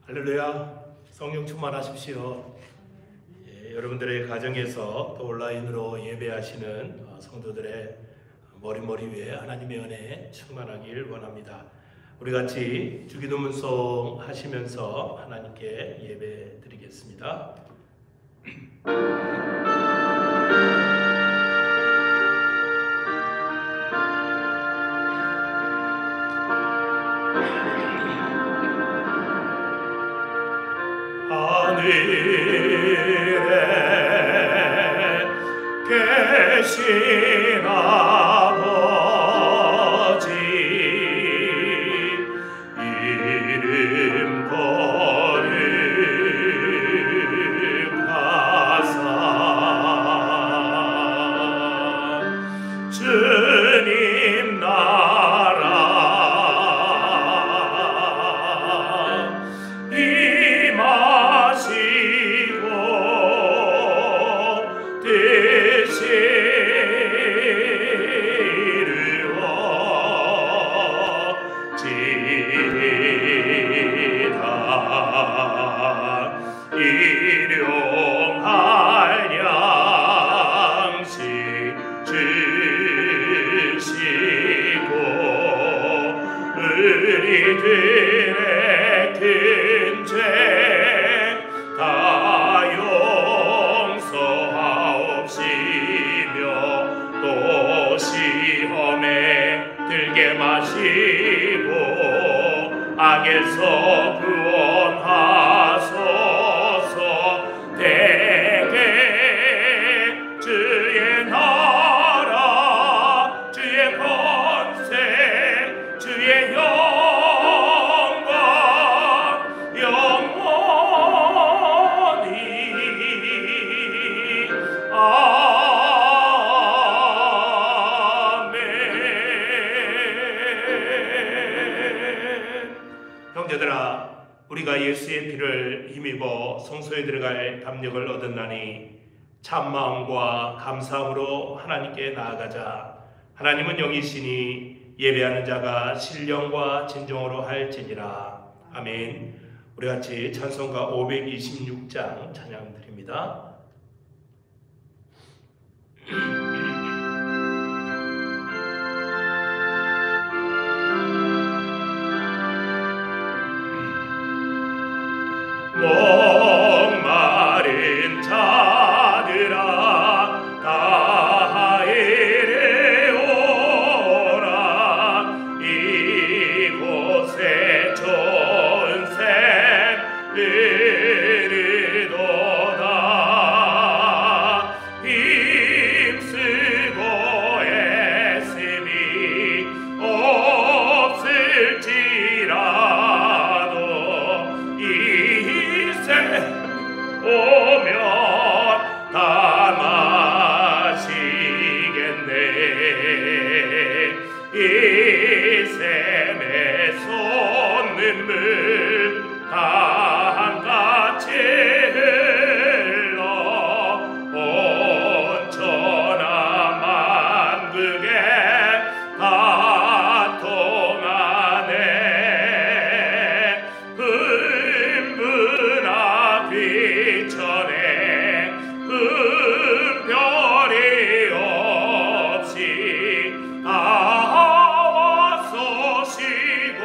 할렐루야, 성령 충만하십시오. 여러분들의 가정에서 또 온라인으로 예배하시는 성도들의 머리 위에 하나님의 은혜 충만하길 원합니다. 우리 같이 주기도문송 하시면서 하나님께 예배 드리겠습니다. 하늘에 계신 아버지 이름 거룩하사 주님 나라 일용할 양식 주시고 우리들의 큰 죄 다 용서하옵시며 또 시험에 들게 마시고 악에서 구원하소서. 대개 주의 나라 주의 권세 주의 영광 영원히 아멘. 형제들아, 우리가 예수의 피를 힘입어 성소에 들어갈 담력을 얻었나니 참마음과 감사함으로 하나님께 나아가자. 하나님은 영이시니 예배하는 자가 신령과 진정으로 할지니라. 아멘. 우리 같이 찬송가 526장 찬양 드립니다. 목마른 자들아 다 이리 오라. 이곳에 좋은 샘 이르도다. 힘쓰고 애쓰니 없을지라도 오면 다 마시겠네. 이 샘의 솟는 물 다 한같이 흘러 온 천하 만국에 다 통하네. 분분한 비천에 별이 없이 다 와서 쉬고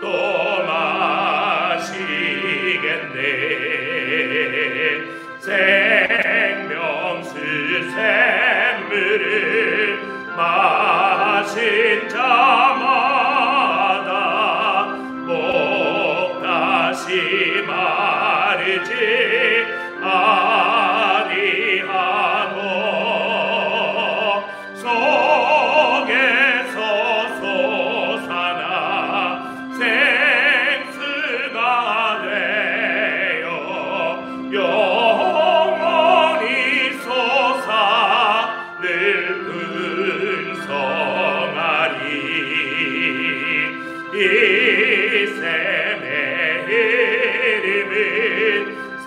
또 마시겠네. 생명수 샘물을 마신 자마다 목 다시 마르지 아니하고 속에서 솟아나 생수가 되어 영원히 솟아 늘 은성하리. 이 샘의 이름은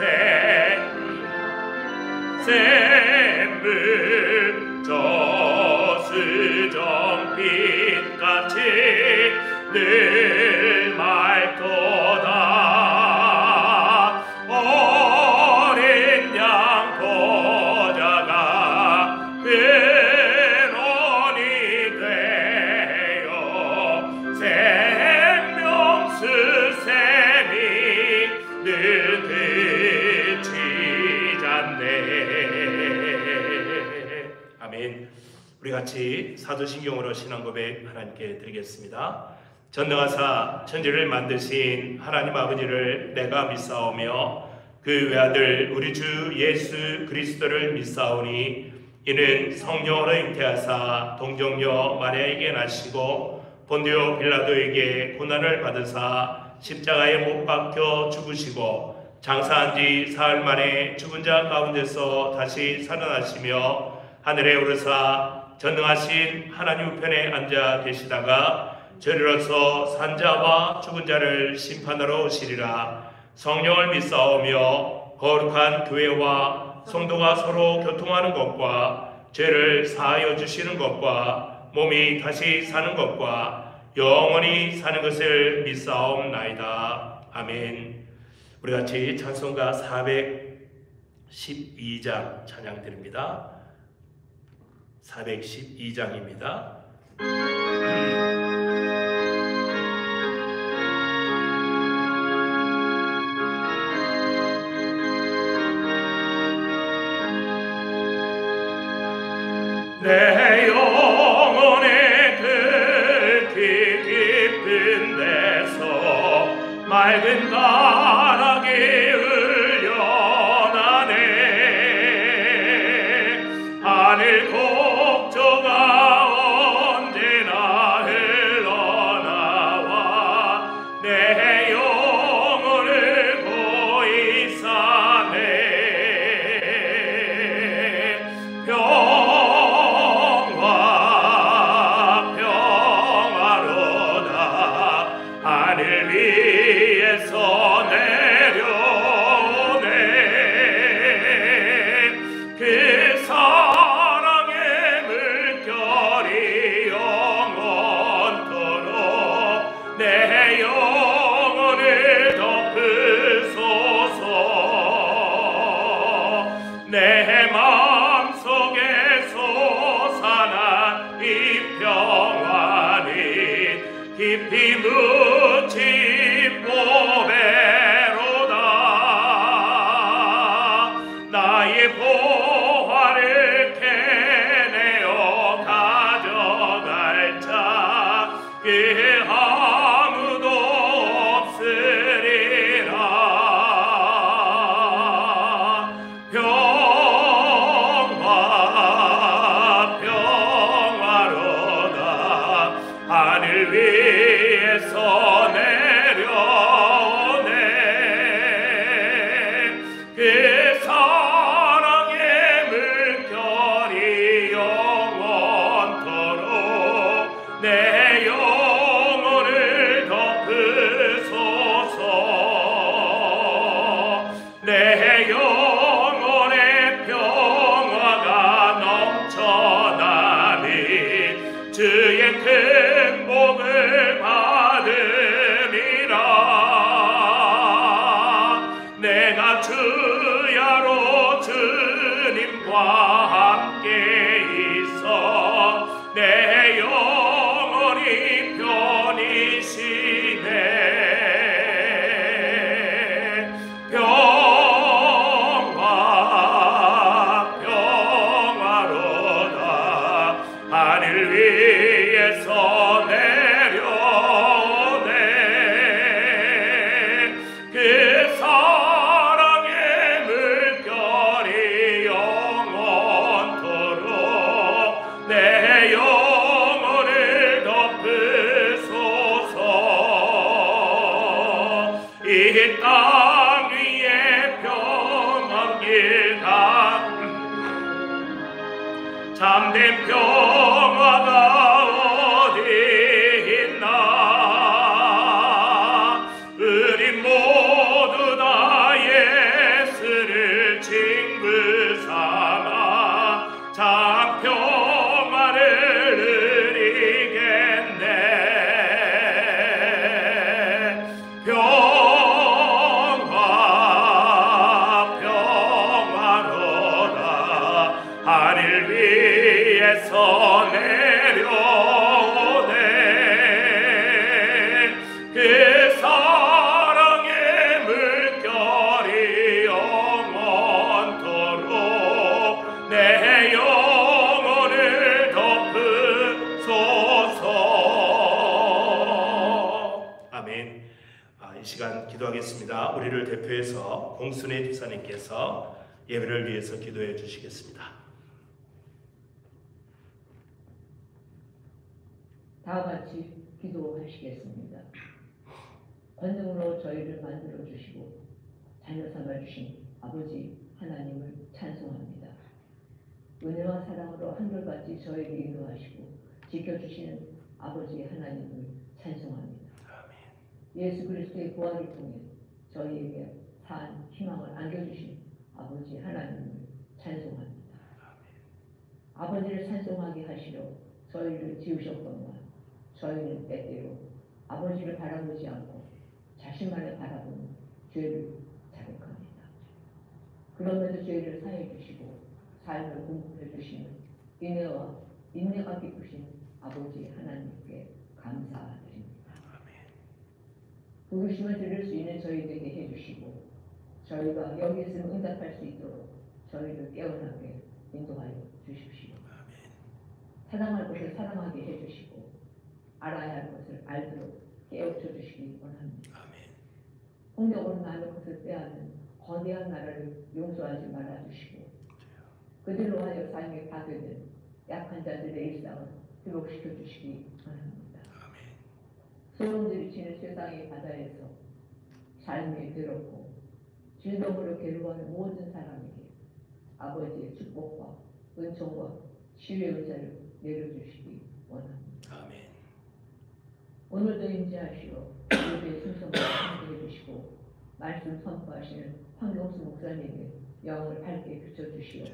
우리 같이 사도신경으로 신앙고백 하나님께 드리겠습니다. 전능하사 천지를 만드신 하나님 아버지를 내가 믿사오며 그 외아들 우리 주 예수 그리스도를 믿사오니 이는 성령으로 잉태하사 동정녀 마리아에게 나시고 본디오 빌라도에게 고난을 받으사 십자가에 못 박혀 죽으시고 장사한 지 사흘 만에 죽은 자 가운데서 다시 살아나시며 하늘에 오르사 전능하신 하나님 우편에 앉아 계시다가 저리로서 산자와 죽은 자를 심판하러 오시리라. 성령을 믿사오며 거룩한 교회와 성도가 서로 교통하는 것과 죄를 사하여 주시는 것과 몸이 다시 사는 것과 영원히 사는 것을 믿사옵나이다. 아멘. 우리 같이 찬송가 412장 찬양 드립니다. 412장입니다. 내 영혼의 극히 깊은 데서 맑은 가락이 흘려나네. 하늘 곡조가 언제나 흘러나와 내 영혼을 고이 싸네. 하늘 위에서 내려오네. 그 사랑의 물결이 영원토록 내 영혼을 덮으소서. 내 마음속에 솟아난 이 평안이 깊이 묻힌 보배로다. 나의 보화를 캐내어 가져갈 자 그 아무도 없으리라. 평화로다. 하늘 위에서 내려오네. 그 사랑의 물결이 영원토록 내 영혼을 덮으소서. 내 영혼의 평화가 넘쳐나니 주의 큰 복을 받음이라. 내가 주야로 주님과 함께 있어 내 영혼이 편히 쉬네. 평화로다. 하늘 위에서 내려오네. 그 사랑의 물결이 영원토록 내 영혼을 덮으소서. 이 땅 위에 평안길 참된 평화가 어디 있나. 우리 모두 다 예수를 친구 삼아 참 평화를 누리겠네. 평화로다. 하늘 위에서 내려 기도하겠습니다. 우리를 대표해서 공순의 집사님께서 예배를 위해서 기도해 주시겠습니다. 다 같이 기도하시겠습니다. 권능으로 저희를 만들어 주시고 자녀 삼아 주신 아버지 하나님을 찬송합니다. 은혜와 사랑으로 한결같이 저희를 인도하시고 지켜주시는 아버지 하나님을 찬송합니다. 예수 그리스도의 부활을 통해 저희에게 산 희망을 안겨주신 아버지 하나님을 찬송합니다. 아버지를 찬송하게 하시려 저희를 지으셨건만 저희는 때때로 아버지를 바라보지 않고 자신만을 바라보는 죄를 자백합니다. 그럼에도 죄를 사해 주시고 삶을 공급해 주시는 인내와 인내가 깊으신 아버지 하나님께 감사드립니다. 부르심을 들을 수 있는 저희에게 해주시고 저희가 여기 있으면 응답할 수 있도록 저희를 깨어나게 인도하여 주십시오. 사랑할 것을 사랑하게 해주시고 알아야 할 것을 알도록 깨우쳐 주시기 원합니다. 폭력으로 남의 것을 빼앗는 거대한 나라를 용서하지 말아주시고 그들로 하여 삶에 파괴된 약한 자들의 일상을 회복시켜 주시기 원합니다. 소용들이 치는 세상의 바다에서 삶이 괴롭고 질병으로 괴로워하는 모든 사람에게 아버지의 축복과 은총과 치유의 은사를 내려주시기 원합니다. 오늘도 임재하시어 예배의 순서를 함께해 주시고 말씀 선포하시는 황경수 목사님의 영을 밝게 비춰주시어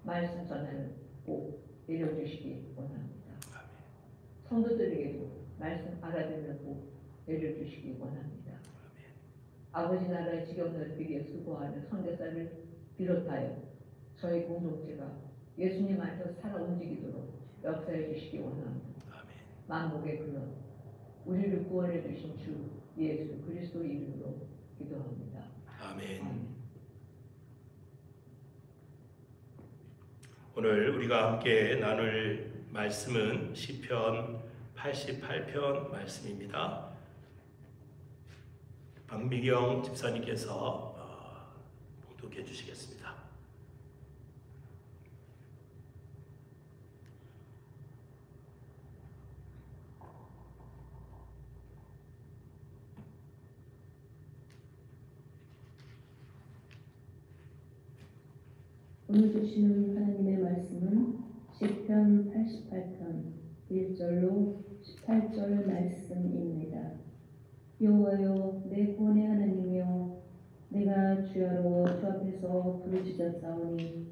말씀 전하는 복 내려주시기 원합니다. 성도들에게도 말씀 알아듣는 복 내려주시기 원합니다. 아버지 나라의 지경 넓히기에 수고하는 선교사를 비롯하여 저희 공동체가 예수님 안에서 살아 움직이도록 역사해 주시기 원합니다. 만복의 근원 우리를 구원해 주신 주 예수 그리스도 이름으로 기도합니다. 아멘. 오늘 우리가 함께 나눌 말씀은 시편 88편 말씀입니다. 박미경 집사님께서 봉독해 주시겠습니다. 오늘 주시는 하나님의 말씀은 시편 88편 1절로 18절 말씀입니다. 여호와여 내 구원의 하나님이여 내가 주야로 주 앞에서 부르짖었사오니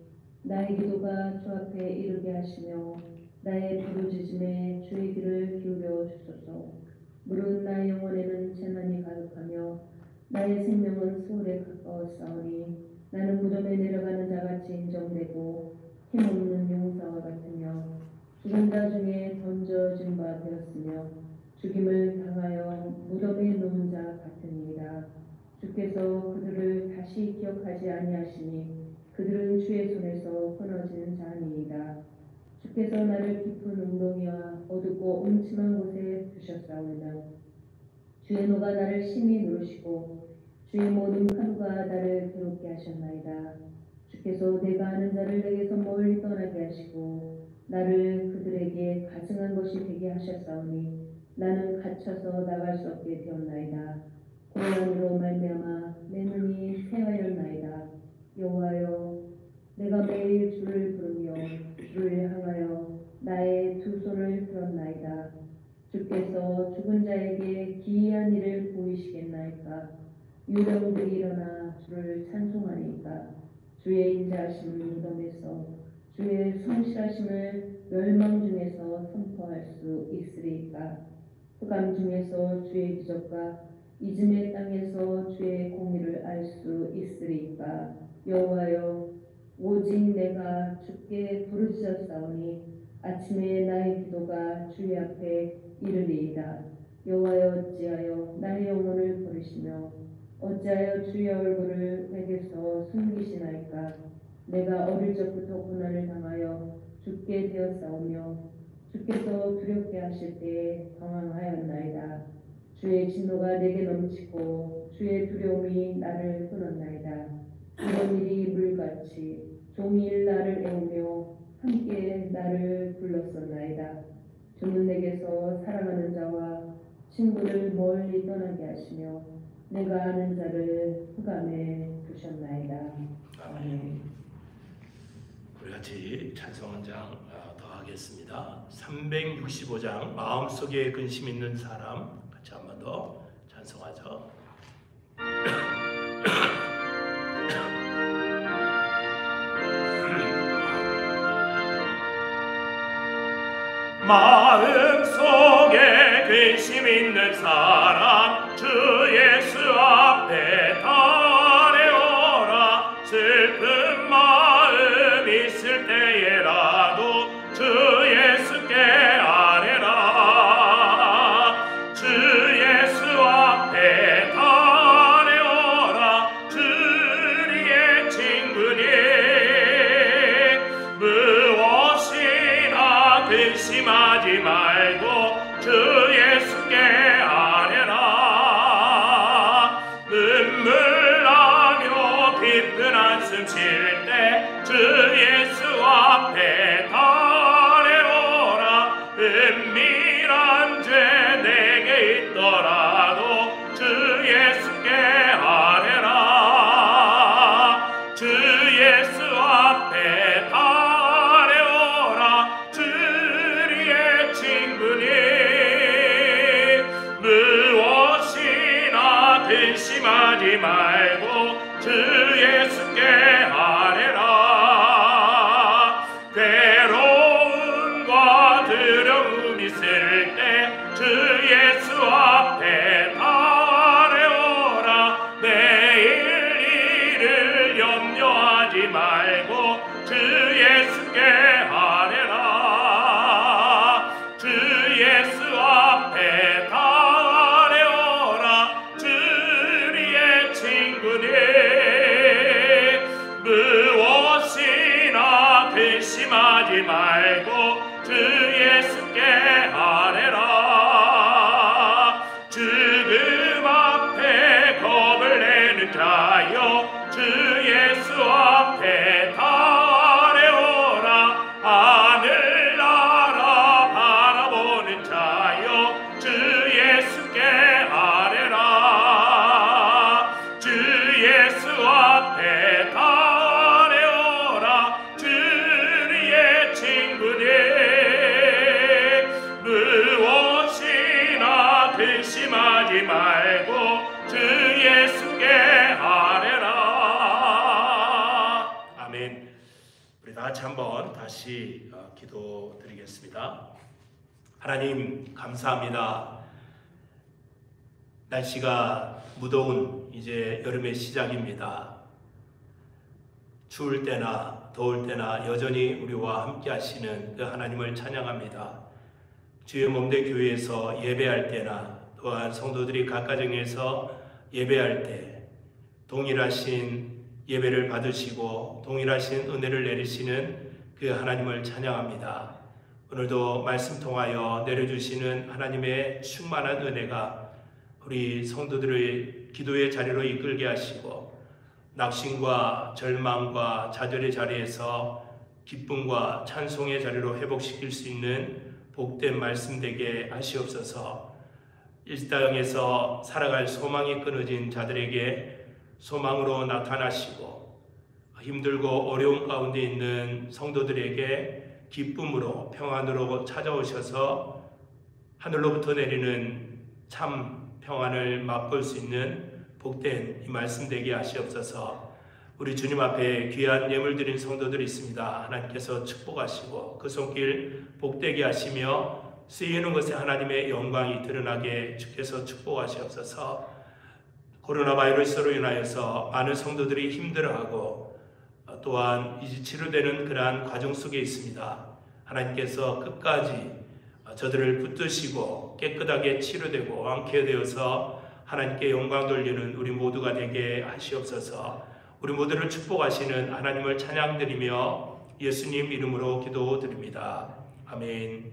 나의 기도가 주 앞에 이르게 하시며 나의 부르짖음에 주의 귀를 기울여 주소서. 물은 나의 영혼에는 재난이 가득하며 나의 생명은 소울에 가까웠사오니 나는 무덤에 내려가는 자같이 인정되고 힘없는 용사와 같으며 죽은 자 중에 던져진 바 되었으며 죽임을 당하여 무덤에 놓은 자 같으니이다. 주께서 그들을 다시 기억하지 아니하시니 그들은 주의 손에서 끊어지는 자니이다. 주께서 나를 깊은 웅덩이와 어둡고 음침한 곳에 두셨사오며 주의 노가 나를 심히 누르시고 주의 모든 하루가 나를 괴롭게 하셨나이다. 주께서 내가 아는 자를 내게서 멀리 떠나게 하시고 나를 그들에게 가증한 것이 되게 하셨사오니 나는 갇혀서 나갈 수 없게 되었나이다. 고난으로 말미암아 내 눈이 새하였나이다. 여호와여 내가 매일 주를 부르며 주를 향하여 나의 두 손을 들었나이다. 주께서 죽은 자에게 기이한 일을 보이시겠나이까. 유령들이 일어나 주를 찬송하니까. 주의 인자하심을 무덤에서 주의 성실하심을 멸망 중에서 선포할 수 있으리까. 흑암 중에서 주의 기적과 이즘의 땅에서 주의 공의를 알 수 있으리까. 여호와여 오직 내가 주께 부르짖었사오니 아침에 나의 기도가 주의 앞에 이르리이다. 여호와여 어찌하여 나의 영혼을 버리시며 어찌하여 주의 얼굴을 내게서 숨기시나이까. 내가 어릴 적부터 고난을 당하여 죽게 되었사오며 주께서 두렵게 하실 때에 당황하였나이다. 주의 진노가 내게 넘치고 주의 두려움이 나를 끊었나이다. 이런 일이 물같이 종일 나를 애우며 함께 나를 불렀었나이다. 주는 내게서 사랑하는 자와 친구를 멀리 떠나게 하시며 내가 아는 자를 흑암에 두셨나이다. 아멘. 우리 같이 찬송 한 장 더 하겠습니다. 365장 마음속에 근심 있는 사람 같이 한 번 더 찬송하죠. 마음속에 근심 있는 사람 주 예수 앞에 달려오라. 슬픈 마음 있을 때에라도 주 예수께 아뢰라. 주 예수 앞에 달려오라. 주리의 친구니 무엇이나 근심하지 말고 주 예수께 아뢰라. 눈물 나며 깊은 한숨 쉴 때 주 예수 앞에 달려오라. 은밀한 죄 내게 있더라도 주 예수께 아뢰라. 주 예수 앞에 달려오라. 주리의 친구니 무엇이나 근심하지 말고 주 예수께 아뢰라. 괴로움과 두려움 있을 때 주 예수 앞에 달려오라. 내일 일을 염려하지 말고 주 예수께 아뢰라. 주 예수 앞에 달려오라. 주리의 친구니 무엇이나 근심하지 말고 주 예수께 아뢰라. 죽음 앞에 겁을 내는 자여 주 예수 앞에 달려오라. 하늘나라 바라보는 자여 주 예수께 아뢰라. 주 예수 앞에 달려오라. 주리의 친구니 무엇이나 근심하지 말고 주 예수께 아뢰라. 아멘. 우리 다 같이 한번 다시 기도드리겠습니다. 하나님 감사합니다. 날씨가 무더운 이제 여름의 시작입니다. 추울 때나 더울 때나 여전히 우리와 함께 하시는 그 하나님을 찬양합니다. 주의 몸된 교회에서 예배할 때나 또한 성도들이 각 가정에서 예배할 때 동일하신 예배를 받으시고 동일하신 은혜를 내리시는 그 하나님을 찬양합니다. 오늘도 말씀 통하여 내려주시는 하나님의 충만한 은혜가 우리 성도들의 기도의 자리로 이끌게 하시고 낙심과 절망과 좌절의 자리에서 기쁨과 찬송의 자리로 회복시킬 수 있는 복된 말씀 되게 하시옵소서. 이 땅에서 살아갈 소망이 끊어진 자들에게 소망으로 나타나시고 힘들고 어려움 가운데 있는 성도들에게 기쁨으로 평안으로 찾아오셔서 하늘로부터 내리는 참 평안을 맛볼 수 있는 복된 이 말씀 되게 하시옵소서. 우리 주님 앞에 귀한 예물 드린 성도들이 있습니다. 하나님께서 축복하시고 그 손길 복되게 하시며 쓰이는 것에 하나님의 영광이 드러나게 주께서 축복하시옵소서. 코로나 바이러스로 인하여서 많은 성도들이 힘들어하고 또한 이제 치료되는 그러한 과정 속에 있습니다. 하나님께서 끝까지 저들을 붙드시고 깨끗하게 치료되고 완쾌되어서 하나님께 영광 돌리는 우리 모두가 되게 하시옵소서. 우리 모두를 축복하시는 하나님을 찬양드리며 예수님 이름으로 기도드립니다. 아멘.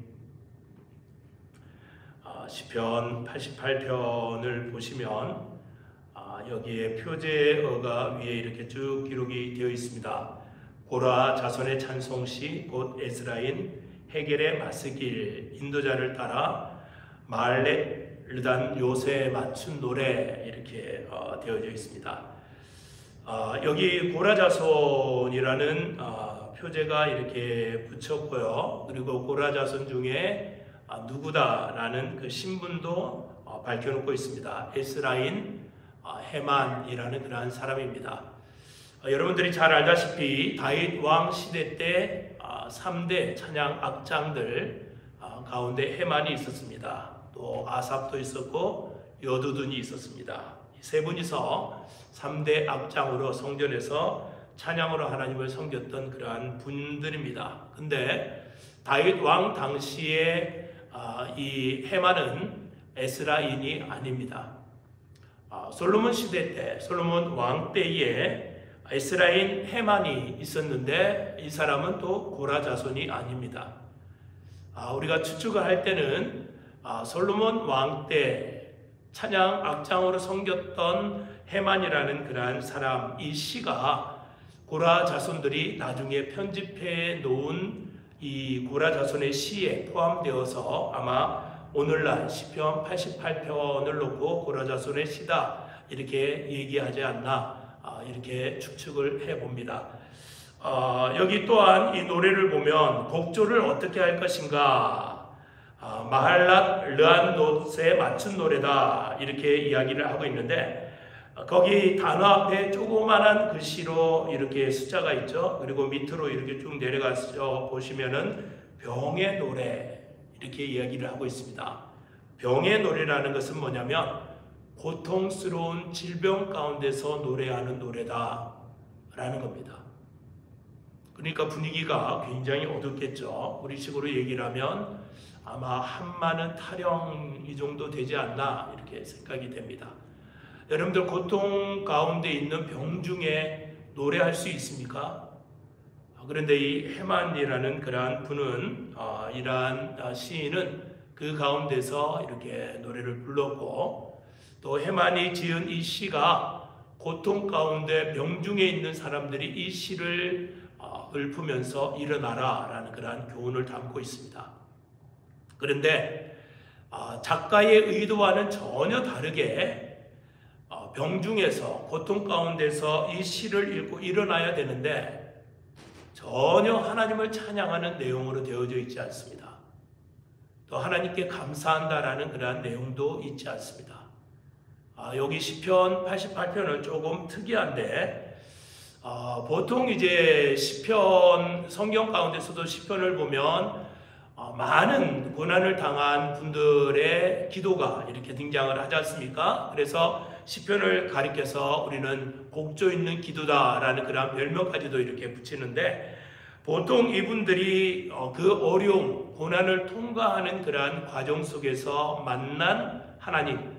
시편 88편을 보시면 여기에 표제어가 위에 이렇게 쭉 기록이 되어 있습니다. 고라 자손의 찬송시 곧 에스라인 헤겔의 마스길 인도자를 따라 마할렛 르단 요새에 맞춘 노래 이렇게 되어져 있습니다. 여기 고라 자손이라는 표제가 이렇게 붙였고요. 그리고 고라 자손 중에 누구다라는 그 신분도 밝혀놓고 있습니다. 에스라인 헤만이라는 그러한 사람입니다. 여러분들이 잘 알다시피 다윗 왕 시대 때 3대 찬양 악장들 가운데 헤만이 있었습니다. 또 아삽도 있었고 여두둔이 있었습니다. 세 분이서 3대 악장으로 성전에서 찬양으로 하나님을 섬겼던 그러한 분들입니다. 근데 다윗 왕 당시에 이 헤만은 에스라인이 아닙니다. 솔로몬 시대 때, 솔로몬 왕 때에 에스라인 헤만이 있었는데 이 사람은 또 고라 자손이 아닙니다. 우리가 추측을 할 때는 솔로몬 왕 때 찬양 악장으로 섬겼던 헤만이라는 그러한 사람, 이 시가 고라 자손들이 나중에 편집해 놓은 이 고라 자손의 시에 포함되어서 아마 오늘날 시편 88편을 놓고 고라 자손의 시다 이렇게 얘기하지 않나 이렇게 추측을 해봅니다. 여기 또한 이 노래를 보면 곡조를 어떻게 할 것인가, 마할랏 르안노스에 맞춘 노래다 이렇게 이야기를 하고 있는데 거기 단어 앞에 조그만한 글씨로 이렇게 숫자가 있죠. 그리고 밑으로 이렇게 쭉 내려가서 보시면은 병의 노래 이렇게 이야기를 하고 있습니다. 병의 노래라는 것은 뭐냐면 고통스러운 질병 가운데서 노래하는 노래다 라는 겁니다. 그러니까 분위기가 굉장히 어둡겠죠. 우리식으로 얘기를 하면 아마 한마는 타령 이 정도 되지 않나 이렇게 생각이 됩니다. 여러분들 고통 가운데 있는 병 중에 노래할 수 있습니까? 그런데 이 헤만이라는 그러한 분은 이러한 시인은 그 가운데서 이렇게 노래를 불렀고 또 헤만이 지은 이 시가 고통 가운데 병중에 있는 사람들이 이 시를 읊으면서 일어나라 라는 그러한 교훈을 담고 있습니다. 그런데 작가의 의도와는 전혀 다르게 병중에서 고통 가운데서 이 시를 읽고 일어나야 되는데 전혀 하나님을 찬양하는 내용으로 되어져 있지 않습니다. 또 하나님께 감사한다라는 그러한 내용도 있지 않습니다. 여기 시편 88편은 조금 특이한데 보통 이제 시편 성경 가운데서도 시편을 보면 많은 고난을 당한 분들의 기도가 이렇게 등장을 하지 않습니까? 그래서 시편을 가리켜서 우리는 곡조 있는 기도다라는 그런 별명까지도 이렇게 붙이는데 보통 이분들이 그 어려움, 고난을 통과하는 그러한 과정 속에서 만난 하나님,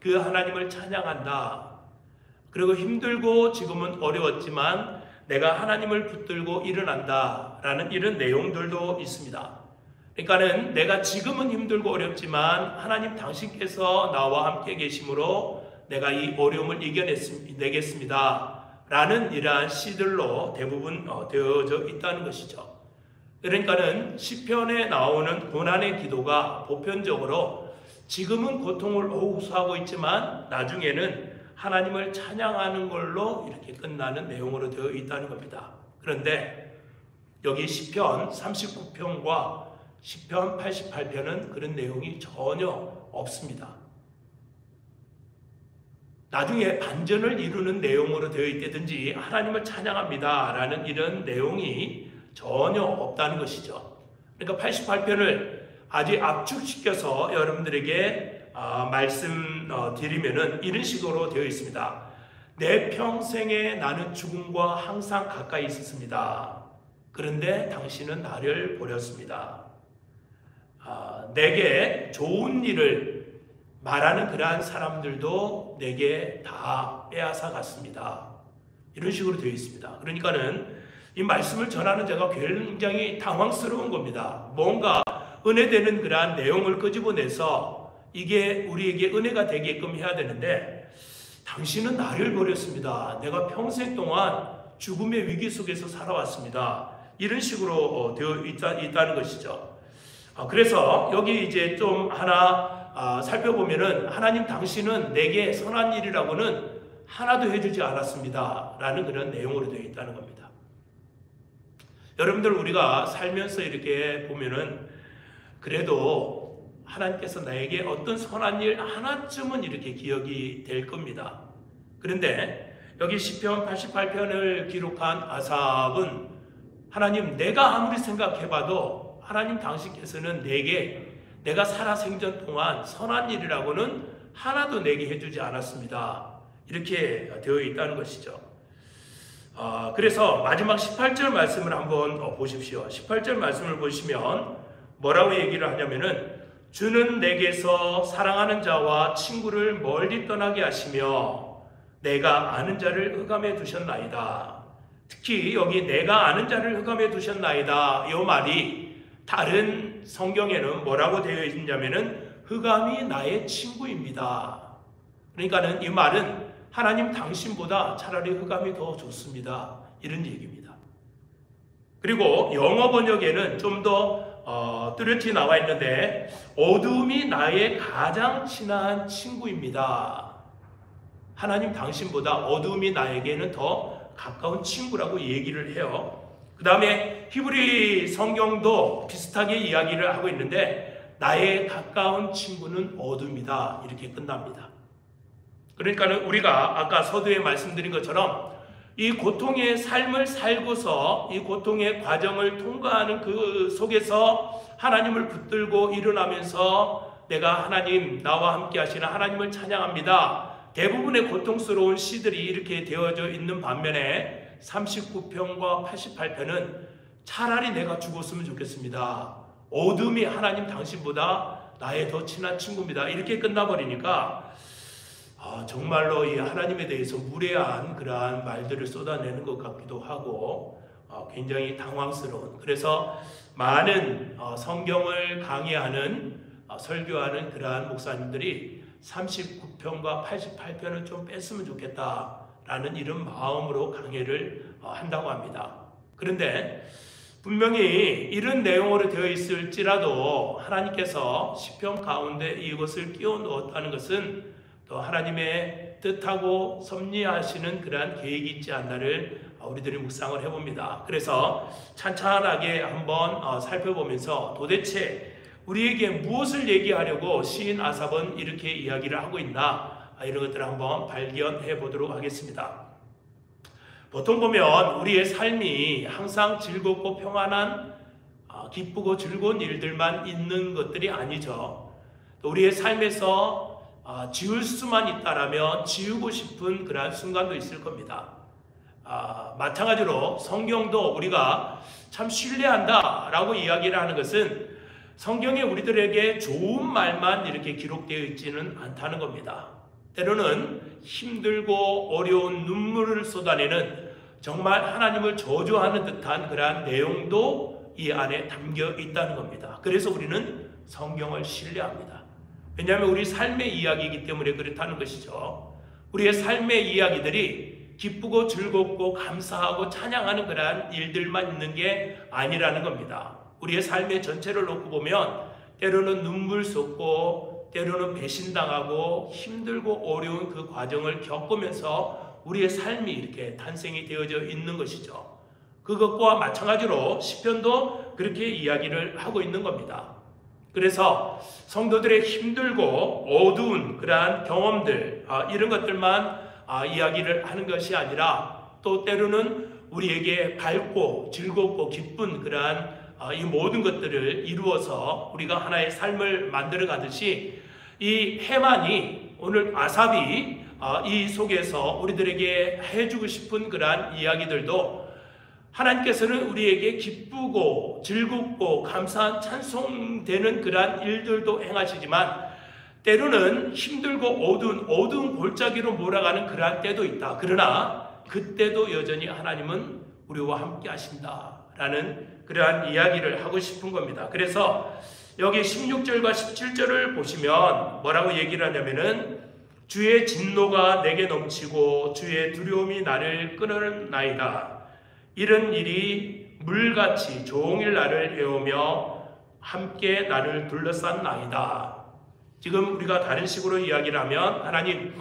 그 하나님을 찬양한다. 그리고 힘들고 지금은 어려웠지만 내가 하나님을 붙들고 일어난다 라는 이런 내용들도 있습니다. 그러니까는 내가 지금은 힘들고 어렵지만 하나님 당신께서 나와 함께 계심으로 내가 이 어려움을 이겨내겠습니다 라는 이러한 시들로 대부분 되어져 있다는 것이죠. 그러니까는 시편에 나오는 고난의 기도가 보편적으로 지금은 고통을 호소하고 있지만 나중에는 하나님을 찬양하는 걸로 이렇게 끝나는 내용으로 되어 있다는 겁니다. 그런데 여기 시편 39편과 시편 88편은 그런 내용이 전혀 없습니다. 나중에 반전을 이루는 내용으로 되어 있다든지 하나님을 찬양합니다 라는 이런 내용이 전혀 없다는 것이죠. 그러니까 88편을 아주 압축시켜서 여러분들에게 말씀드리면은 이런 식으로 되어 있습니다. 내 평생에 나는 죽음과 항상 가까이 있었습니다. 그런데 당신은 나를 버렸습니다. 내게 좋은 일을 말하는 그러한 사람들도 내게 다 빼앗아 갔습니다. 이런 식으로 되어 있습니다. 그러니까는 이 말씀을 전하는 제가 굉장히 당황스러운 겁니다. 뭔가 은혜되는 그러한 내용을 끄집어내서 이게 우리에게 은혜가 되게끔 해야 되는데 당신은 나를 버렸습니다. 내가 평생 동안 죽음의 위기 속에서 살아왔습니다. 이런 식으로 되어 있다는 것이죠. 그래서 여기 이제 좀 하나 살펴보면은 하나님 당신은 내게 선한 일이라고는 하나도 해주지 않았습니다. 라는 그런 내용으로 되어 있다는 겁니다. 여러분들 우리가 살면서 이렇게 보면은 그래도 하나님께서 나에게 어떤 선한 일 하나쯤은 이렇게 기억이 될 겁니다. 그런데 여기 시편 88편을 기록한 아삽은 하나님 내가 아무리 생각해봐도 하나님 당신께서는 내가 살아생전 동안 선한 일이라고는 하나도 내게 해주지 않았습니다. 이렇게 되어 있다는 것이죠. 그래서 마지막 18절 말씀을 한번 보십시오. 18절 말씀을 보시면 뭐라고 얘기를 하냐면은 주는 내게서 사랑하는 자와 친구를 멀리 떠나게 하시며 내가 아는 자를 흑암에 두셨나이다. 특히 여기 내가 아는 자를 흑암에 두셨나이다 이 말이 다른 성경에는 뭐라고 되어 있냐면은 흑암이 나의 친구입니다. 그러니까는 이 말은 하나님 당신보다 차라리 흑암이 더 좋습니다. 이런 얘기입니다. 그리고 영어 번역에는 좀 더 뚜렷이 나와 있는데 어두움이 나의 가장 친한 친구입니다. 하나님 당신보다 어두움이 나에게는 더 가까운 친구라고 얘기를 해요. 그 다음에 히브리 성경도 비슷하게 이야기를 하고 있는데 나의 가까운 친구는 어둠이다 이렇게 끝납니다. 그러니까 우리가 아까 서두에 말씀드린 것처럼 이 고통의 삶을 살고서 이 고통의 과정을 통과하는 그 속에서 하나님을 붙들고 일어나면서 내가 하나님 나와 함께 하시는 하나님을 찬양합니다. 대부분의 고통스러운 시들이 이렇게 되어져 있는 반면에 39편과 88편은 차라리 내가 죽었으면 좋겠습니다. 어둠이 하나님 당신보다 나의 더 친한 친구입니다. 이렇게 끝나버리니까 정말로 이 하나님에 대해서 무례한 그러한 말들을 쏟아내는 것 같기도 하고 굉장히 당황스러운, 그래서 많은 성경을 강의하는 설교하는 그러한 목사님들이 39편과 88편을 좀 뺐으면 좋겠다라는 이런 마음으로 강의를 한다고 합니다. 그런데 분명히 이런 내용으로 되어 있을지라도 하나님께서 시편 가운데 이것을 끼워 넣었다는 것은 또 하나님의 뜻하고 섭리하시는 그러한 계획이 있지 않나를 우리들이 묵상을 해봅니다. 그래서 찬찬하게 한번 살펴보면서 도대체 우리에게 무엇을 얘기하려고 시인 아삽은 이렇게 이야기를 하고 있나, 이런 것들을 한번 발견해 보도록 하겠습니다. 보통 보면 우리의 삶이 항상 즐겁고 평안한 기쁘고 즐거운 일들만 있는 것들이 아니죠. 또 우리의 삶에서 지울 수만 있다라면 지우고 싶은 그러한 순간도 있을 겁니다. 마찬가지로 성경도 우리가 참 신뢰한다 라고 이야기를 하는 것은 성경에 우리들에게 좋은 말만 이렇게 기록되어 있지는 않다는 겁니다. 때로는 힘들고 어려운 눈물을 쏟아내는 정말 하나님을 저주하는 듯한 그러한 내용도 이 안에 담겨 있다는 겁니다. 그래서 우리는 성경을 신뢰합니다. 왜냐하면 우리 삶의 이야기이기 때문에 그렇다는 것이죠. 우리의 삶의 이야기들이 기쁘고 즐겁고 감사하고 찬양하는 그러한 일들만 있는 게 아니라는 겁니다. 우리의 삶의 전체를 놓고 보면 때로는 눈물 쏟고 때로는 배신당하고 힘들고 어려운 그 과정을 겪으면서 우리의 삶이 이렇게 탄생이 되어져 있는 것이죠. 그것과 마찬가지로 시편도 그렇게 이야기를 하고 있는 겁니다. 그래서 성도들의 힘들고 어두운 그러한 경험들, 이런 것들만 이야기를 하는 것이 아니라 또 때로는 우리에게 밝고 즐겁고 기쁜 그러한 이 모든 것들을 이루어서 우리가 하나의 삶을 만들어 가듯이 이 해만이 오늘 아삽이 이 속에서 우리들에게 해주고 싶은 그러한 이야기들도 하나님께서는 우리에게 기쁘고 즐겁고 감사한 찬송되는 그러한 일들도 행하시지만 때로는 힘들고 어두운 골짜기로 몰아가는 그러한 때도 있다. 그러나 그때도 여전히 하나님은 우리와 함께 하신다라는 그러한 이야기를 하고 싶은 겁니다. 그래서 여기 16절과 17절을 보시면 뭐라고 얘기를 하냐면은 주의 진노가 내게 넘치고 주의 두려움이 나를 끊어나이다. 이런 일이 물같이 종일 나를 애우며 함께 나를 둘러싼나이다. 지금 우리가 다른 식으로 이야기를 하면 하나님,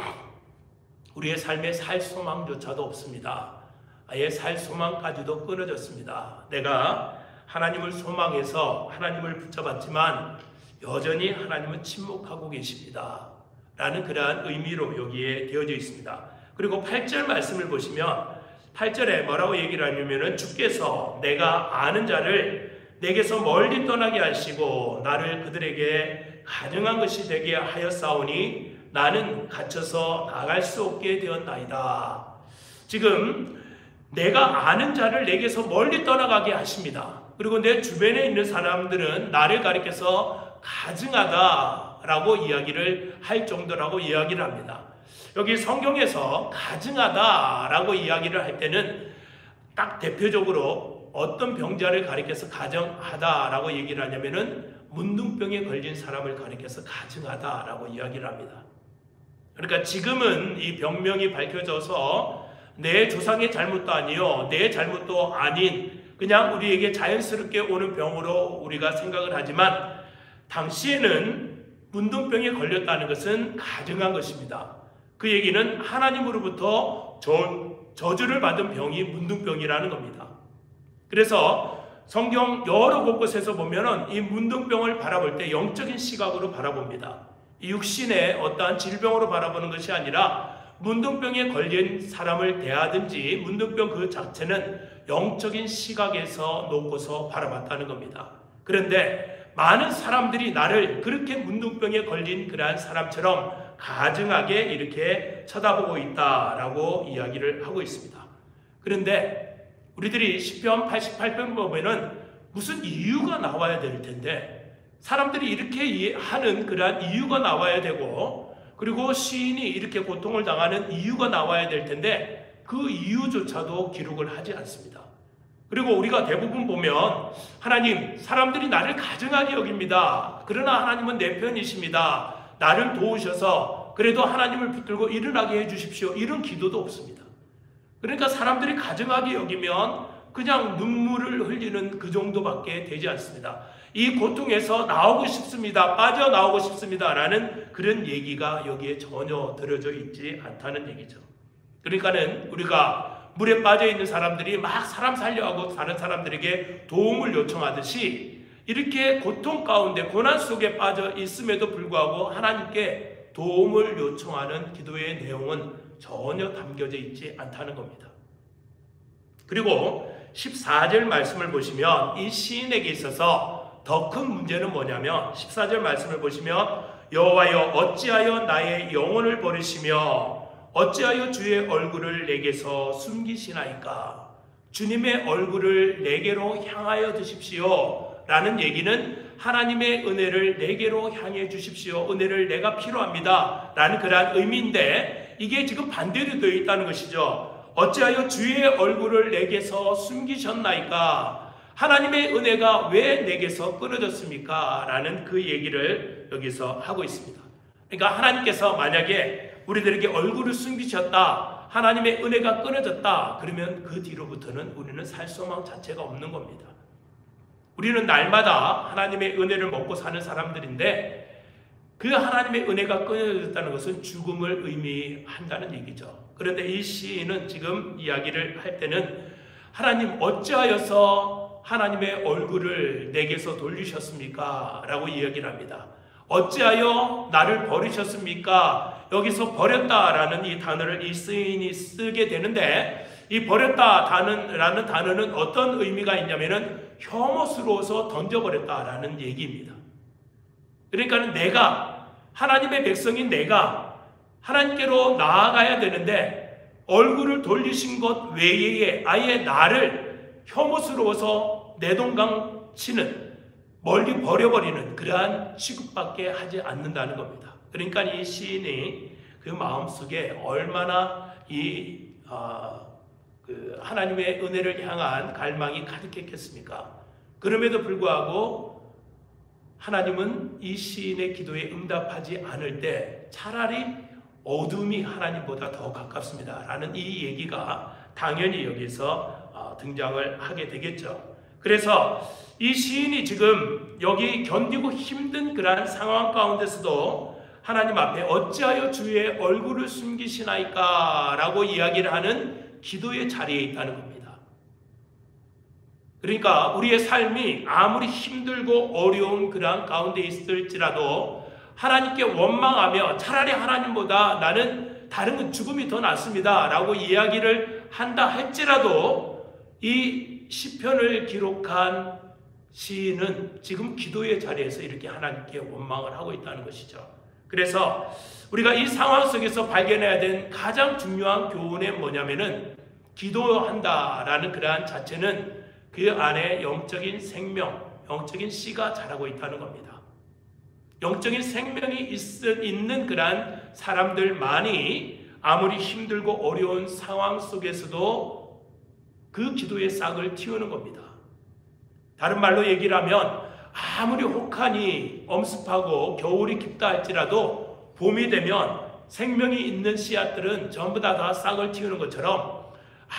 우리의 삶에 살 소망조차도 없습니다. 아예 살 소망까지도 끊어졌습니다. 내가 하나님을 소망해서 하나님을 붙잡았지만 여전히 하나님은 침묵하고 계십니다. 라는 그러한 의미로 여기에 되어져 있습니다. 그리고 8절 말씀을 보시면 8절에 뭐라고 얘기를 하냐면은 주께서 내가 아는 자를 내게서 멀리 떠나게 하시고 나를 그들에게 가증한 것이 되게 하였사오니 나는 갇혀서 나갈 수 없게 되었나이다. 지금 내가 아는 자를 내게서 멀리 떠나가게 하십니다. 그리고 내 주변에 있는 사람들은 나를 가리켜서 가증하다라고 이야기를 할 정도라고 이야기를 합니다. 여기 성경에서 가증하다라고 이야기를 할 때는 딱 대표적으로 어떤 병자를 가리켜서 가증하다라고 얘기를 하냐면은 문둥병에 걸린 사람을 가리켜서 가증하다라고 이야기를 합니다. 그러니까 지금은 이 병명이 밝혀져서 내 조상의 잘못도 아니요, 내 잘못도 아닌 그냥 우리에게 자연스럽게 오는 병으로 우리가 생각을 하지만 당시에는 문둥병에 걸렸다는 것은 가증한 것입니다. 그 얘기는 하나님으로부터 저주를 받은 병이 문둥병이라는 겁니다. 그래서 성경 여러 곳곳에서 보면은 이 문둥병을 바라볼 때 영적인 시각으로 바라봅니다. 이 육신의 어떠한 질병으로 바라보는 것이 아니라 문둥병에 걸린 사람을 대하든지 문둥병 그 자체는 영적인 시각에서 놓고서 바라봤다는 겁니다. 그런데 많은 사람들이 나를 그렇게 문둥병에 걸린 그러한 사람처럼 가증하게 이렇게 쳐다보고 있다라고 이야기를 하고 있습니다. 그런데 우리들이 시편 88편 보면은 무슨 이유가 나와야 될 텐데 사람들이 이렇게 하는 그러한 이유가 나와야 되고 그리고 시인이 이렇게 고통을 당하는 이유가 나와야 될 텐데 그 이유조차도 기록을 하지 않습니다. 그리고 우리가 대부분 보면 하나님, 사람들이 나를 가증하게 여깁니다. 그러나 하나님은 내 편이십니다. 나를 도우셔서 그래도 하나님을 붙들고 일어나게 해주십시오. 이런 기도도 없습니다. 그러니까 사람들이 가증하게 여기면 그냥 눈물을 흘리는 그 정도밖에 되지 않습니다. 이 고통에서 나오고 싶습니다. 빠져나오고 싶습니다. 라는 그런 얘기가 여기에 전혀 들어져 있지 않다는 얘기죠. 그러니까는 우리가 물에 빠져 있는 사람들이 막 사람 살려하고 다른 사람들에게 도움을 요청하듯이 이렇게 고통 가운데 고난 속에 빠져 있음에도 불구하고 하나님께 도움을 요청하는 기도의 내용은 전혀 담겨져 있지 않다는 겁니다. 그리고 14절 말씀을 보시면 이 시인에게 있어서 더 큰 문제는 뭐냐면 14절 말씀을 보시면 여호와여 어찌하여 나의 영혼을 버리시며 어찌하여 주의 얼굴을 내게서 숨기시나이까. 주님의 얼굴을 내게로 향하여 주십시오 라는 얘기는 하나님의 은혜를 내게로 향해 주십시오. 은혜를 내가 필요합니다 라는 그러한 의미인데 이게 지금 반대로 되어 있다는 것이죠. 어찌하여 주의 얼굴을 내게서 숨기셨나이까. 하나님의 은혜가 왜 내게서 끊어졌습니까? 라는 그 얘기를 여기서 하고 있습니다. 그러니까 하나님께서 만약에 우리들에게 얼굴을 숨기셨다, 하나님의 은혜가 끊어졌다, 그러면 그 뒤로부터는 우리는 살 소망 자체가 없는 겁니다. 우리는 날마다 하나님의 은혜를 먹고 사는 사람들인데 그 하나님의 은혜가 끊어졌다는 것은 죽음을 의미한다는 얘기죠. 그런데 이 시인은 지금 이야기를 할 때는 하나님 어찌하여서 하나님의 얼굴을 내게서 돌리셨습니까? 라고 이야기를 합니다. 어찌하여 나를 버리셨습니까? 여기서 버렸다라는 이 단어를 이 시인이 쓰게 되는데 이 버렸다라는 단어는 어떤 의미가 있냐면은 혐오스러워서 던져버렸다라는 얘기입니다. 그러니까 내가 하나님의 백성인 내가 하나님께로 나아가야 되는데 얼굴을 돌리신 것 외에 아예 나를 혐오스러워서 내동강 치는 멀리 버려버리는 그러한 취급밖에 하지 않는다는 겁니다. 그러니까 이 시인이 그 마음속에 얼마나 그 하나님의 은혜를 향한 갈망이 가득했겠습니까? 그럼에도 불구하고 하나님은 이 시인의 기도에 응답하지 않을 때 차라리 어둠이 하나님보다 더 가깝습니다 라는 이 얘기가 당연히 여기서 등장을 하게 되겠죠. 그래서 이 시인이 지금 여기 견디고 힘든 그러한 상황 가운데서도 하나님 앞에 어찌하여 주의 얼굴을 숨기시나이까 라고 이야기를 하는 기도의 자리에 있다는 겁니다. 그러니까 우리의 삶이 아무리 힘들고 어려운 그러한 가운데 있을지라도 하나님께 원망하며 차라리 하나님보다 나는 다른 건 죽음이 더 낫습니다 라고 이야기를 한다 할지라도 이 시편을 기록한 시인은 지금 기도의 자리에서 이렇게 하나님께 원망을 하고 있다는 것이죠. 그래서 우리가 이 상황 속에서 발견해야 된 가장 중요한 교훈은 뭐냐면은 기도한다라는 그러한 자체는 그 안에 영적인 생명, 영적인 씨가 자라고 있다는 겁니다. 영적인 생명이 있는 그러한 사람들만이 아무리 힘들고 어려운 상황 속에서도 그 기도의 싹을 틔우는 겁니다. 다른 말로 얘기를 하면 아무리 혹하니 엄습하고 겨울이 깊다 할지라도 봄이 되면 생명이 있는 씨앗들은 전부 다 싹을 틔우는 것처럼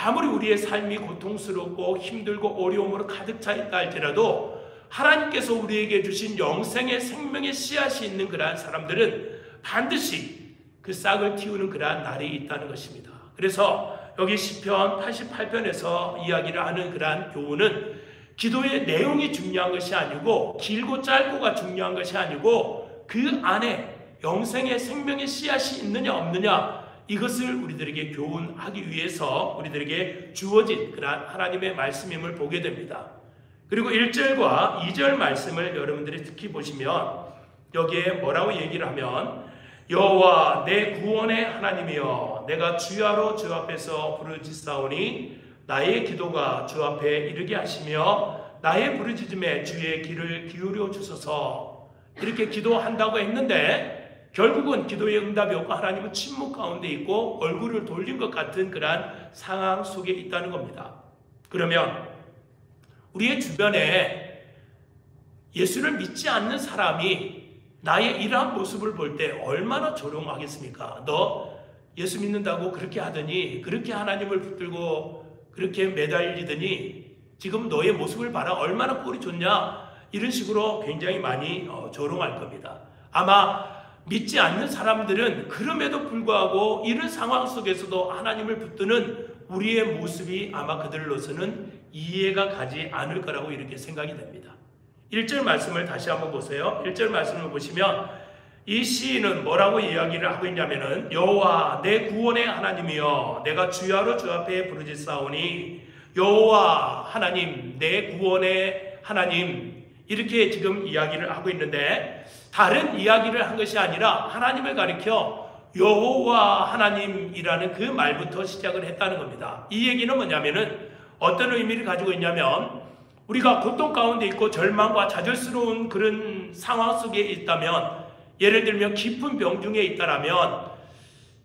아무리 우리의 삶이 고통스럽고 힘들고 어려움으로 가득 차 있다 할지라도 하나님께서 우리에게 주신 영생의 생명의 씨앗이 있는 그러한 사람들은 반드시 그 싹을 틔우는 그러한 날이 있다는 것입니다. 그래서 여기 시편 88편에서 이야기를 하는 그러한 교훈은 기도의 내용이 중요한 것이 아니고 길고 짧고가 중요한 것이 아니고 그 안에 영생의 생명의 씨앗이 있느냐 없느냐 이것을 우리들에게 교훈하기 위해서 우리들에게 주어진 그러한 하나님의 말씀임을 보게 됩니다. 그리고 1절과 2절 말씀을 여러분들이 특히 보시면 여기에 뭐라고 얘기를 하면 여호와 내 구원의 하나님이여 내가 주야로 주 앞에서 부르짖사오니 나의 기도가 주 앞에 이르게 하시며 나의 부르짖음에 주의 귀를 기울여 주소서. 이렇게 기도한다고 했는데 결국은 기도의 응답이 없고 하나님은 침묵 가운데 있고 얼굴을 돌린 것 같은 그러한 상황 속에 있다는 겁니다. 그러면 우리의 주변에 예수를 믿지 않는 사람이 나의 이러한 모습을 볼 때 얼마나 조롱하겠습니까? 너 예수 믿는다고 그렇게 하더니 그렇게 하나님을 붙들고 그렇게 매달리더니 지금 너의 모습을 봐라 얼마나 꼴이 좋냐 이런 식으로 굉장히 많이 조롱할 겁니다. 아마 믿지 않는 사람들은 그럼에도 불구하고 이런 상황 속에서도 하나님을 붙드는 우리의 모습이 아마 그들로서는 이해가 가지 않을 거라고 이렇게 생각이 됩니다. 1절 말씀을 다시 한번 보세요. 1절 말씀을 보시면 이 시인은 뭐라고 이야기를 하고 있냐면은 여호와 내 구원의 하나님이여 내가 주야로 주 앞에 부르짖사오니 여호와 하나님 내 구원의 하나님 이렇게 지금 이야기를 하고 있는데 다른 이야기를 한 것이 아니라 하나님을 가리켜 여호와 하나님이라는 그 말부터 시작을 했다는 겁니다. 이 얘기는 뭐냐면은 어떤 의미를 가지고 있냐면 우리가 고통 가운데 있고 절망과 좌절스러운 그런 상황 속에 있다면 예를 들면 깊은 병 중에 있다라면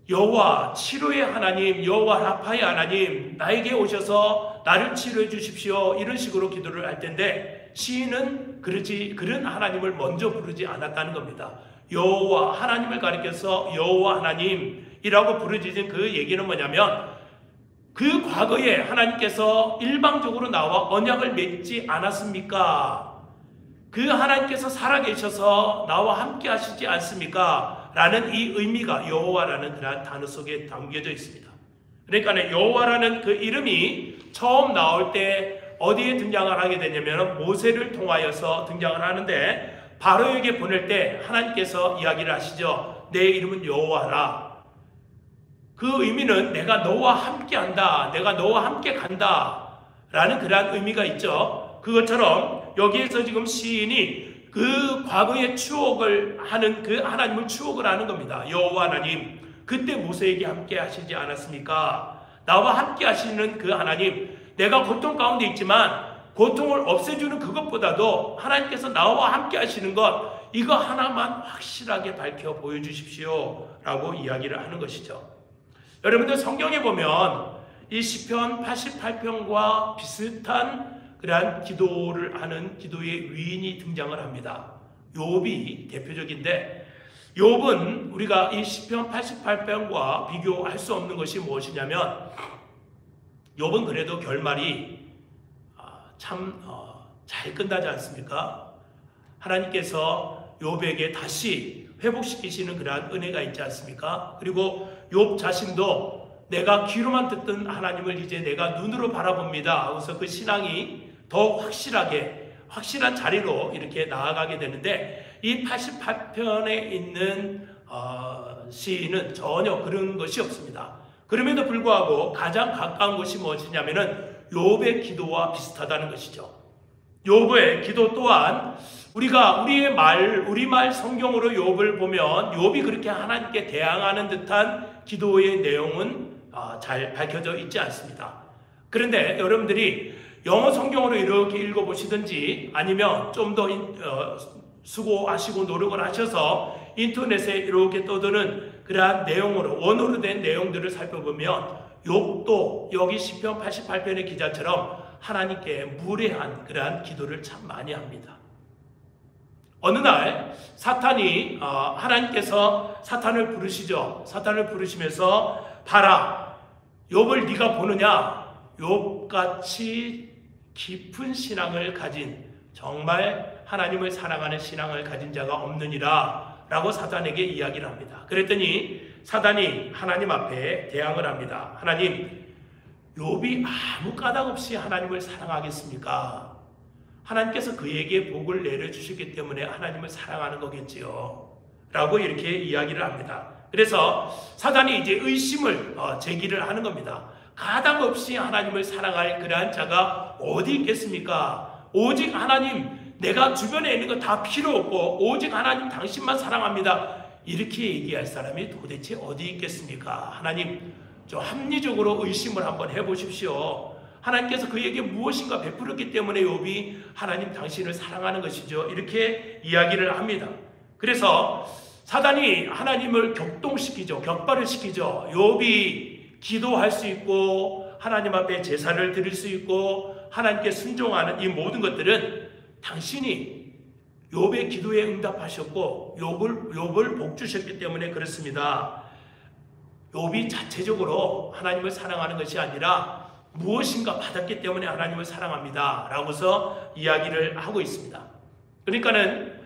여호와 치료의 하나님 여호와 라파의 하나님 나에게 오셔서 나를 치료해 주십시오 이런 식으로 기도를 할 텐데 시인은 그런 하나님을 먼저 부르지 않았다는 겁니다. 여호와 하나님을 가리켜서 여호와 하나님이라고 부르짖은 그 얘기는 뭐냐면 그 과거에 하나님께서 일방적으로 나와 언약을 맺지 않았습니까? 그 하나님께서 살아계셔서 나와 함께 하시지 않습니까? 라는 이 의미가 여호와라는 그러한 단어 속에 담겨져 있습니다. 그러니까 여호와라는 그 이름이 처음 나올 때 어디에 등장을 하게 되냐면 모세를 통하여서 등장을 하는데 바로에게 보낼 때 하나님께서 이야기를 하시죠. 내 이름은 여호와라. 그 의미는 내가 너와 함께 한다. 내가 너와 함께 간다. 라는 그러한 의미가 있죠. 그것처럼 여기에서 지금 시인이 그 과거의 추억을 하는 그 하나님을 추억을 하는 겁니다. 여호와 하나님 그때 모세에게 함께 하시지 않았습니까? 나와 함께 하시는 그 하나님 내가 고통 가운데 있지만 고통을 없애주는 그것보다도 하나님께서 나와 함께 하시는 것 이거 하나만 확실하게 밝혀 보여주십시오 라고 이야기를 하는 것이죠. 여러분들 성경에 보면 이 시편 88편과 비슷한 그러한 기도를 하는 기도의 위인이 등장을 합니다. 욥이 대표적인데, 욥은 우리가 이 시편 88편과 비교할 수 없는 것이 무엇이냐면, 욥은 그래도 결말이 참 잘 끝나지 않습니까? 하나님께서 욥에게 다시 회복시키시는 그러한 은혜가 있지 않습니까? 그리고 욥 자신도 내가 귀로만 듣던 하나님을 이제 내가 눈으로 바라봅니다. 그래서 그 신앙이 더 확실한 자리로 이렇게 나아가게 되는데, 이 88편에 있는 시인은 전혀 그런 것이 없습니다. 그럼에도 불구하고 가장 가까운 것이 무엇이냐면은 욥의 기도와 비슷하다는 것이죠. 욥의 기도 또한 우리가 우리말 성경으로 욥을 보면 욥이 그렇게 하나님께 대항하는 듯한 기도의 내용은 잘 밝혀져 있지 않습니다. 그런데 여러분들이 영어 성경으로 이렇게 읽어보시든지 아니면 좀 더 수고하시고 노력을 하셔서 인터넷에 이렇게 떠드는 그러한 내용으로 원어로 된 내용들을 살펴보면 욥도 여기 시편 88편의 기자처럼 하나님께 무례한 그러한 기도를 참 많이 합니다. 어느 날 사탄이 하나님께서 사탄을 부르시죠. 사탄을 부르시면서 봐라, 욥을 네가 보느냐? 욥같이 깊은 신앙을 가진, 정말 하나님을 사랑하는 신앙을 가진 자가 없느니라 라고 사탄에게 이야기를 합니다. 그랬더니 사탄이 하나님 앞에 대항을 합니다. 하나님, 욥이 아무 까닭 없이 하나님을 사랑하겠습니까? 하나님께서 그에게 복을 내려주시기 때문에 하나님을 사랑하는 거겠지요 라고 이렇게 이야기를 합니다. 그래서 사탄이 이제 의심을 제기를 하는 겁니다. 가당 없이 하나님을 사랑할 그러한 자가 어디 있겠습니까? 오직 하나님, 내가 주변에 있는 거 다 필요 없고 오직 하나님 당신만 사랑합니다. 이렇게 얘기할 사람이 도대체 어디 있겠습니까? 하나님, 좀 합리적으로 의심을 한번 해보십시오. 하나님께서 그에게 무엇인가 베풀었기 때문에 욥이 하나님 당신을 사랑하는 것이죠. 이렇게 이야기를 합니다. 그래서 사단이 하나님을 격동시키죠. 격발을 시키죠. 욥이 기도할 수 있고 하나님 앞에 제사를 드릴 수 있고 하나님께 순종하는 이 모든 것들은 당신이 욥의 기도에 응답하셨고 욥을 복주셨기 때문에 그렇습니다. 욥이 자체적으로 하나님을 사랑하는 것이 아니라 무엇인가 받았기 때문에 하나님을 사랑합니다 라고서 이야기를 하고 있습니다. 그러니까는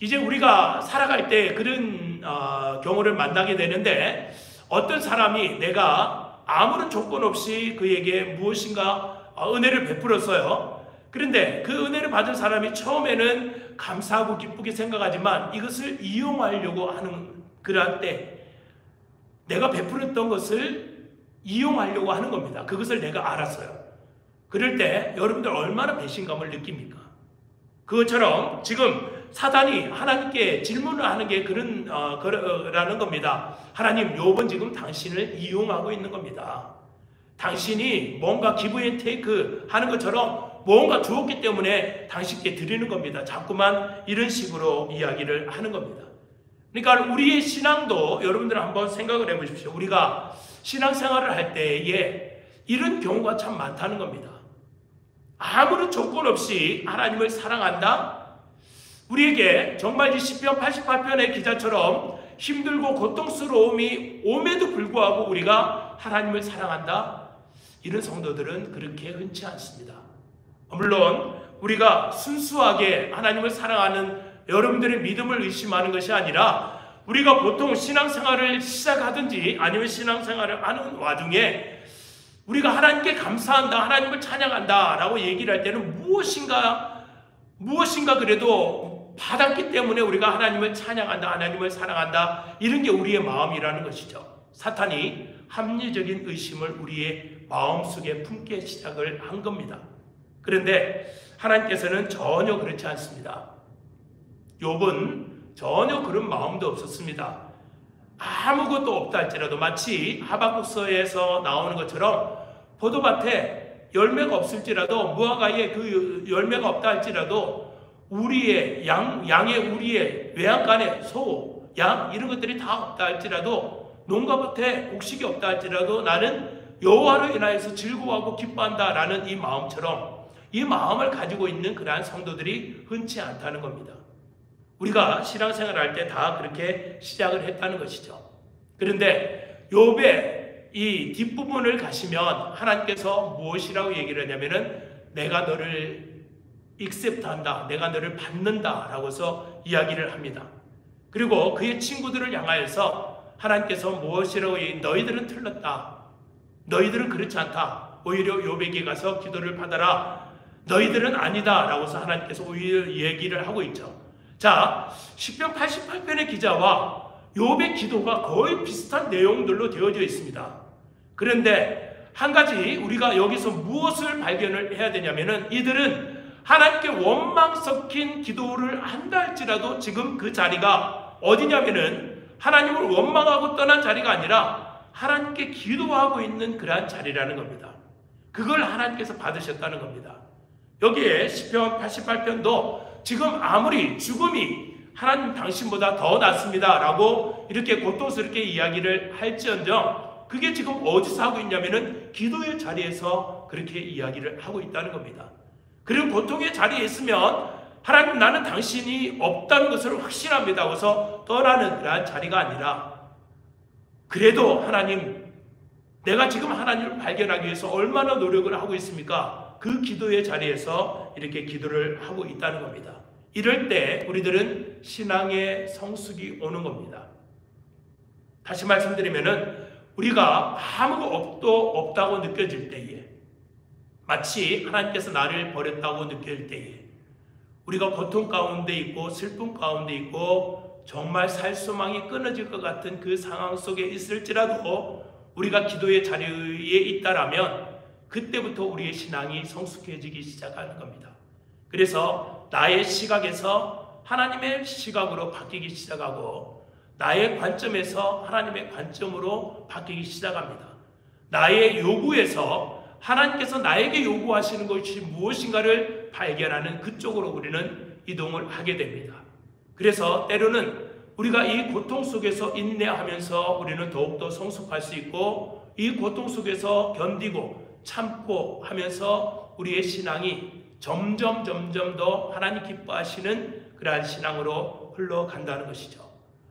이제 우리가 살아갈 때 그런 경우를 만나게 되는데, 어떤 사람이 내가 아무런 조건 없이 그에게 무엇인가 은혜를 베풀었어요. 그런데 그 은혜를 받은 사람이 처음에는 감사하고 기쁘게 생각하지만 이것을 이용하려고 하는 그러한 때, 내가 베풀었던 것을 이용하려고 하는 겁니다. 그것을 내가 알았어요. 그럴 때 여러분들 얼마나 배신감을 느낍니까? 그것처럼 지금 사단이 하나님께 질문을 하는 게 그라는 겁니다. 하나님, 욥은 지금 당신을 이용하고 있는 겁니다. 당신이 뭔가 기브 앤 테이크 하는 것처럼 뭔가 주었기 때문에 당신께 드리는 겁니다. 자꾸만 이런 식으로 이야기를 하는 겁니다. 그러니까 우리의 신앙도 여러분들 한번 생각을 해보십시오. 우리가 신앙생활을 할 때에 이런 경우가 참 많다는 겁니다. 아무런 조건 없이 하나님을 사랑한다? 우리에게 정말 이 시편 88편의 기자처럼 힘들고 고통스러움이 옴에도 불구하고 우리가 하나님을 사랑한다? 이런 성도들은 그렇게 흔치 않습니다. 물론 우리가 순수하게 하나님을 사랑하는 여러분들의 믿음을 의심하는 것이 아니라, 우리가 보통 신앙생활을 시작하든지 아니면 신앙생활을 하는 와중에 우리가 하나님께 감사한다, 하나님을 찬양한다 라고 얘기를 할 때는 무엇인가 그래도 받았기 때문에 우리가 하나님을 찬양한다, 하나님을 사랑한다, 이런 게 우리의 마음이라는 것이죠. 사탄이 합리적인 의심을 우리의 마음속에 품기 시작을 한 겁니다. 그런데 하나님께서는 전혀 그렇지 않습니다. 욥은 전혀 그런 마음도 없었습니다. 아무것도 없다 할지라도, 마치 하박국서에서 나오는 것처럼 포도밭에 열매가 없을지라도, 무화과에 그 열매가 없다 할지라도, 우리의 양의 우리의 외양간에 소, 양 이런 것들이 다 없다 할지라도, 농가밭에 곡식이 없다 할지라도 나는 여호와로 인하여서 즐거워하고 기뻐한다라는 이 마음처럼, 이 마음을 가지고 있는 그러한 성도들이 흔치 않다는 겁니다. 우리가 신앙생활 할 때 다 그렇게 시작을 했다는 것이죠. 그런데 욥의 이 뒷부분을 가시면 하나님께서 무엇이라고 얘기를 하냐면은 내가 너를 익셉트한다, 내가 너를 받는다 라고서 이야기를 합니다. 그리고 그의 친구들을 향하여서 하나님께서 무엇이라고 너희들은 틀렸다, 너희들은 그렇지 않다, 오히려 욥에게 가서 기도를 받아라, 너희들은 아니다 라고서 하나님께서 오히려 얘기를 하고 있죠. 자, 시편 88편의 기자와 욥의 기도가 거의 비슷한 내용들로 되어져 있습니다. 그런데 한 가지 우리가 여기서 무엇을 발견을 해야 되냐면은 이들은 하나님께 원망 섞인 기도를 한다 할지라도 지금 그 자리가 어디냐면은 하나님을 원망하고 떠난 자리가 아니라 하나님께 기도하고 있는 그러한 자리라는 겁니다. 그걸 하나님께서 받으셨다는 겁니다. 여기에 시편 88편도 지금 아무리 죽음이 하나님 당신보다 더 낫습니다 라고 이렇게 고통스럽게 이야기를 할지언정 그게 지금 어디서 하고 있냐면은 기도의 자리에서 그렇게 이야기를 하고 있다는 겁니다. 그리고 고통의 자리에 있으면 하나님 나는 당신이 없다는 것을 확신합니다 하고서 떠나는 그러한 자리가 아니라 그래도 하나님 내가 지금 하나님을 발견하기 위해서 얼마나 노력을 하고 있습니까? 그 기도의 자리에서 이렇게 기도를 하고 있다는 겁니다. 이럴 때 우리들은 신앙의 성숙이 오는 겁니다. 다시 말씀드리면은 우리가 아무것도 없다고 느껴질 때에 마치 하나님께서 나를 버렸다고 느낄 때에 우리가 고통 가운데 있고 슬픔 가운데 있고 정말 살 소망이 끊어질 것 같은 그 상황 속에 있을지라도 우리가 기도의 자리에 있다라면 그때부터 우리의 신앙이 성숙해지기 시작하는 겁니다. 그래서 나의 시각에서 하나님의 시각으로 바뀌기 시작하고 나의 관점에서 하나님의 관점으로 바뀌기 시작합니다. 나의 요구에서 하나님께서 나에게 요구하시는 것이 무엇인가를 발견하는 그쪽으로 우리는 이동을 하게 됩니다. 그래서 때로는 우리가 이 고통 속에서 인내하면서 우리는 더욱더 성숙할 수 있고 이 고통 속에서 견디고 참고 하면서 우리의 신앙이 점점 더 하나님 기뻐하시는 그러한 신앙으로 흘러간다는 것이죠.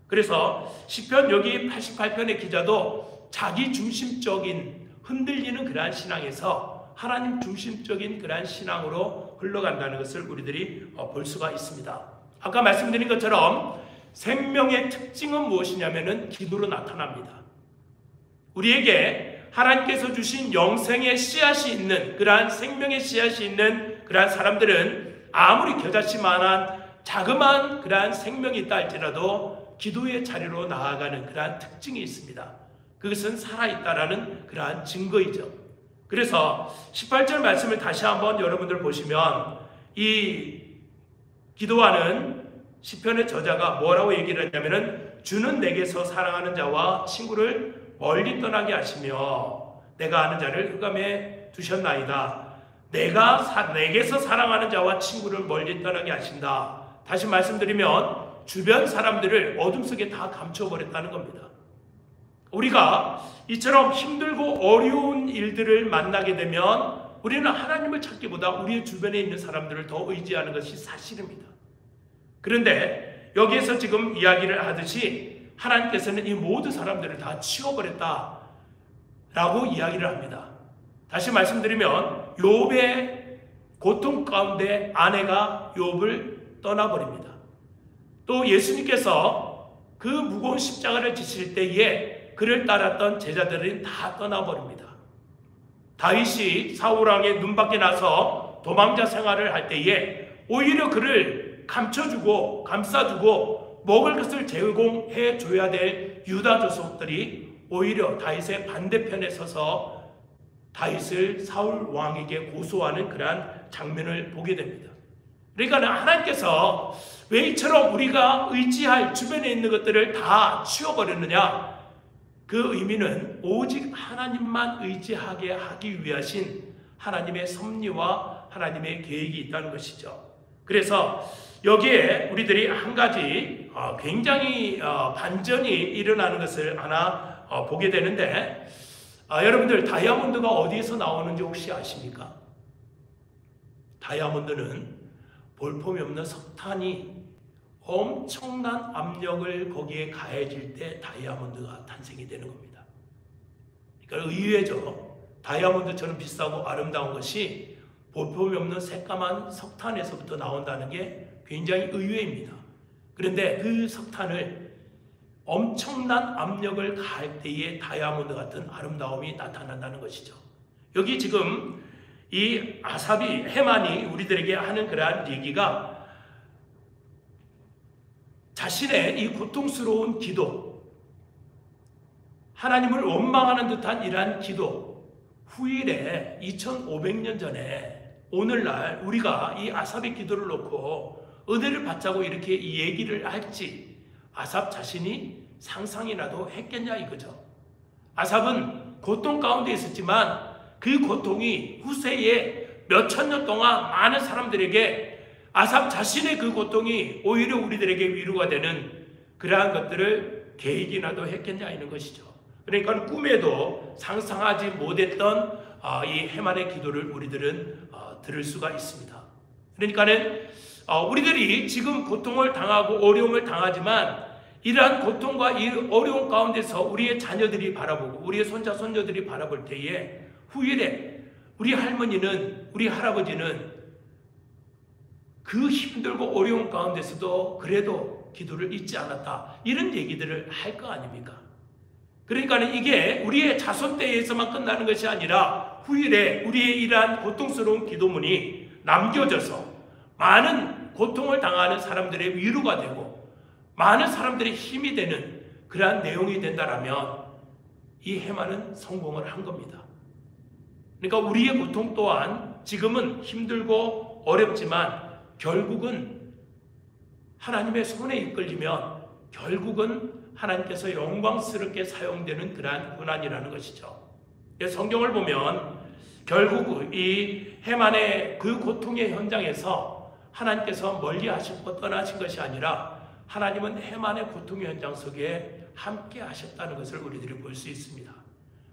그래서 시편 여기 88편의 기자도 자기 중심적인 흔들리는 그러한 신앙에서 하나님 중심적인 그러한 신앙으로 흘러간다는 것을 우리들이 볼 수가 있습니다. 아까 말씀드린 것처럼 생명의 특징은 무엇이냐면은 기도로 나타납니다. 우리에게 하나님께서 주신 영생의 씨앗이 있는 그러한 생명의 씨앗이 있는 그러한 사람들은 아무리 겨자씨만한 자그마한 그러한 생명이 있다 할지라도 기도의 자리로 나아가는 그러한 특징이 있습니다. 그것은 살아있다라는 그러한 증거이죠. 그래서 18절 말씀을 다시 한번 여러분들 보시면 이 기도하는 시편의 저자가 뭐라고 얘기를 했냐면은 주는 내게서 사랑하는 자와 친구를 멀리 떠나게 하시며 내가 아는 자를 흑암에 두셨나이다. 내게서 사랑하는 자와 친구를 멀리 떠나게 하신다. 다시 말씀드리면 주변 사람들을 어둠 속에 다 감춰버렸다는 겁니다. 우리가 이처럼 힘들고 어려운 일들을 만나게 되면 우리는 하나님을 찾기보다 우리의 주변에 있는 사람들을 더 의지하는 것이 사실입니다. 그런데 여기에서 지금 이야기를 하듯이 하나님께서는 이 모든 사람들을 다 치워버렸다 라고 이야기를 합니다. 다시 말씀드리면 욥의 고통 가운데 아내가 욥을 떠나버립니다. 또 예수님께서 그 무거운 십자가를 지실 때에 그를 따랐던 제자들은 다 떠나버립니다. 다윗이 사울왕의 눈밖에 나서 도망자 생활을 할 때에 오히려 그를 감춰주고 감싸주고 먹을 것을 제공해 줘야 될 유다 족속들이 오히려 다윗의 반대편에 서서 다윗을 사울 왕에게 고소하는 그러한 장면을 보게 됩니다. 그러니까 하나님께서 왜 이처럼 우리가 의지할 주변에 있는 것들을 다 치워버렸느냐? 그 의미는 오직 하나님만 의지하게 하기 위하신 하나님의 섭리와 하나님의 계획이 있다는 것이죠. 그래서 여기에 우리들이 한 가지 굉장히 반전이 일어나는 것을 하나 보게 되는데 여러분들 다이아몬드가 어디에서 나오는지 혹시 아십니까? 다이아몬드는 볼품이 없는 석탄이 엄청난 압력을 거기에 가해질 때 다이아몬드가 탄생이 되는 겁니다. 그러니까 의외죠. 다이아몬드처럼 비싸고 아름다운 것이 볼품이 없는 새까만 석탄에서부터 나온다는 게 굉장히 의외입니다. 그런데 그 석탄을 엄청난 압력을 가할 때에 다이아몬드 같은 아름다움이 나타난다는 것이죠. 여기 지금 이 아삽이, 해만이 우리들에게 하는 그러한 얘기가 자신의 이 고통스러운 기도, 하나님을 원망하는 듯한 이러한 기도, 후일에 2500년 전에 오늘날 우리가 이 아삽의 기도를 놓고 은혜를 받자고 이렇게 이 얘기를 할지 아삽 자신이 상상이라도 했겠냐 이거죠. 아삽은 고통 가운데 있었지만 그 고통이 후세에 몇천 년 동안 많은 사람들에게 아삽 자신의 그 고통이 오히려 우리들에게 위로가 되는 그러한 것들을 계획이라도 했겠냐 이런 것이죠. 그러니까 꿈에도 상상하지 못했던 이 해만의 기도를 우리들은 들을 수가 있습니다. 그러니까는 우리들이 지금 고통을 당하고 어려움을 당하지만 이러한 고통과 이 어려움 가운데서 우리의 자녀들이 바라보고 우리의 손자 손녀들이 바라볼 때에 후일에 우리 할머니는, 우리 할아버지는 그 힘들고 어려운 가운데서도 그래도 기도를 잊지 않았다, 이런 얘기들을 할 거 아닙니까? 그러니까 이게 우리의 자손 때에서만 끝나는 것이 아니라 후일에 우리의 이러한 고통스러운 기도문이 남겨져서 많은 고통을 당하는 사람들의 위로가 되고 많은 사람들의 힘이 되는 그러한 내용이 된다라면 이 해만은 성공을 한 겁니다. 그러니까 우리의 고통 또한 지금은 힘들고 어렵지만 결국은 하나님의 손에 이끌리면 결국은 하나님께서 영광스럽게 사용되는 그러한 고난이라는 것이죠. 성경을 보면 결국 이 해만의 그 고통의 현장에서 하나님께서 멀리 하시고 떠나신 것이 아니라 하나님은 해만의 고통의 현장 속에 함께 하셨다는 것을 우리들이 볼 수 있습니다.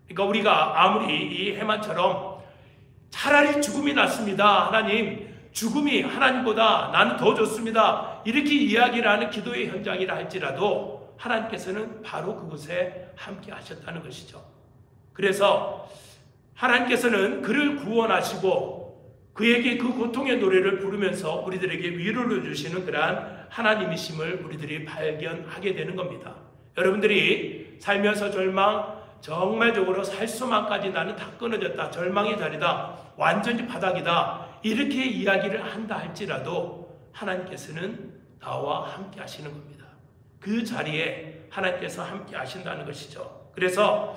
그러니까 우리가 아무리 이 해만처럼 차라리 죽음이 낫습니다, 하나님 죽음이 하나님보다 나는 더 좋습니다, 이렇게 이야기를 하는 기도의 현장이라 할지라도 하나님께서는 바로 그곳에 함께 하셨다는 것이죠. 그래서 하나님께서는 그를 구원하시고 그에게 그 고통의 노래를 부르면서 우리들에게 위로를 주시는 그러한 하나님이심을 우리들이 발견하게 되는 겁니다. 여러분들이 살면서 절망, 정말적으로 살 수만까지 나는 다 끊어졌다, 절망의 자리다, 완전히 바닥이다, 이렇게 이야기를 한다 할지라도 하나님께서는 나와 함께 하시는 겁니다. 그 자리에 하나님께서 함께 하신다는 것이죠. 그래서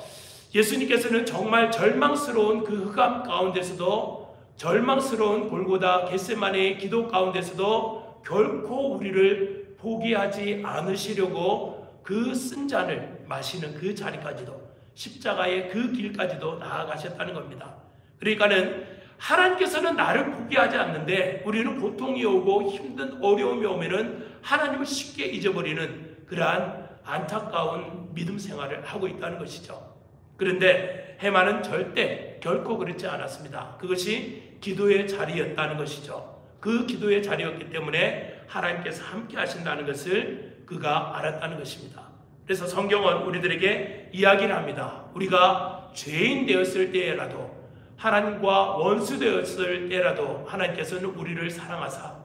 예수님께서는 정말 절망스러운 그 흑암 가운데서도, 절망스러운 골고다 겟세마네의 기도 가운데서도 결코 우리를 포기하지 않으시려고 그 쓴 잔을 마시는 그 자리까지도, 십자가의 그 길까지도 나아가셨다는 겁니다. 그러니까는 하나님께서는 나를 포기하지 않는데 우리는 고통이 오고 힘든 어려움이 오면은 하나님을 쉽게 잊어버리는 그러한 안타까운 믿음 생활을 하고 있다는 것이죠. 그런데 해만은 절대 결코 그렇지 않았습니다. 그것이 기도의 자리였다는 것이죠. 그 기도의 자리였기 때문에 하나님께서 함께 하신다는 것을 그가 알았다는 것입니다. 그래서 성경은 우리들에게 이야기를 합니다. 우리가 죄인 되었을 때라도, 하나님과 원수 되었을 때라도 하나님께서는 우리를 사랑하사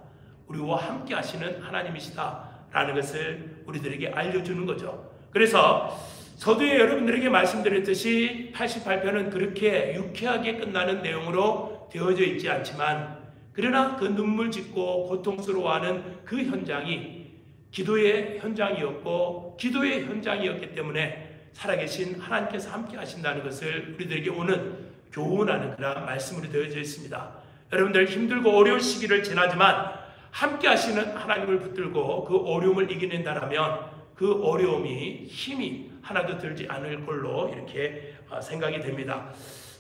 우리와 함께 하시는 하나님이시다라는 것을 우리들에게 알려주는 거죠. 그래서 서두에 여러분들에게 말씀드렸듯이 88편은 그렇게 유쾌하게 끝나는 내용으로 되어져 있지 않지만, 그러나 그 눈물 짓고 고통스러워하는 그 현장이 기도의 현장이었고 기도의 현장이었기 때문에 살아계신 하나님께서 함께 하신다는 것을 우리들에게 오는 교훈하는 그런 말씀으로 되어져 있습니다. 여러분들 힘들고 어려운 시기를 지나지만 함께 하시는 하나님을 붙들고 그 어려움을 이겨낸다라면 그 어려움이 힘이 하나도 들지 않을 걸로 이렇게 생각이 됩니다.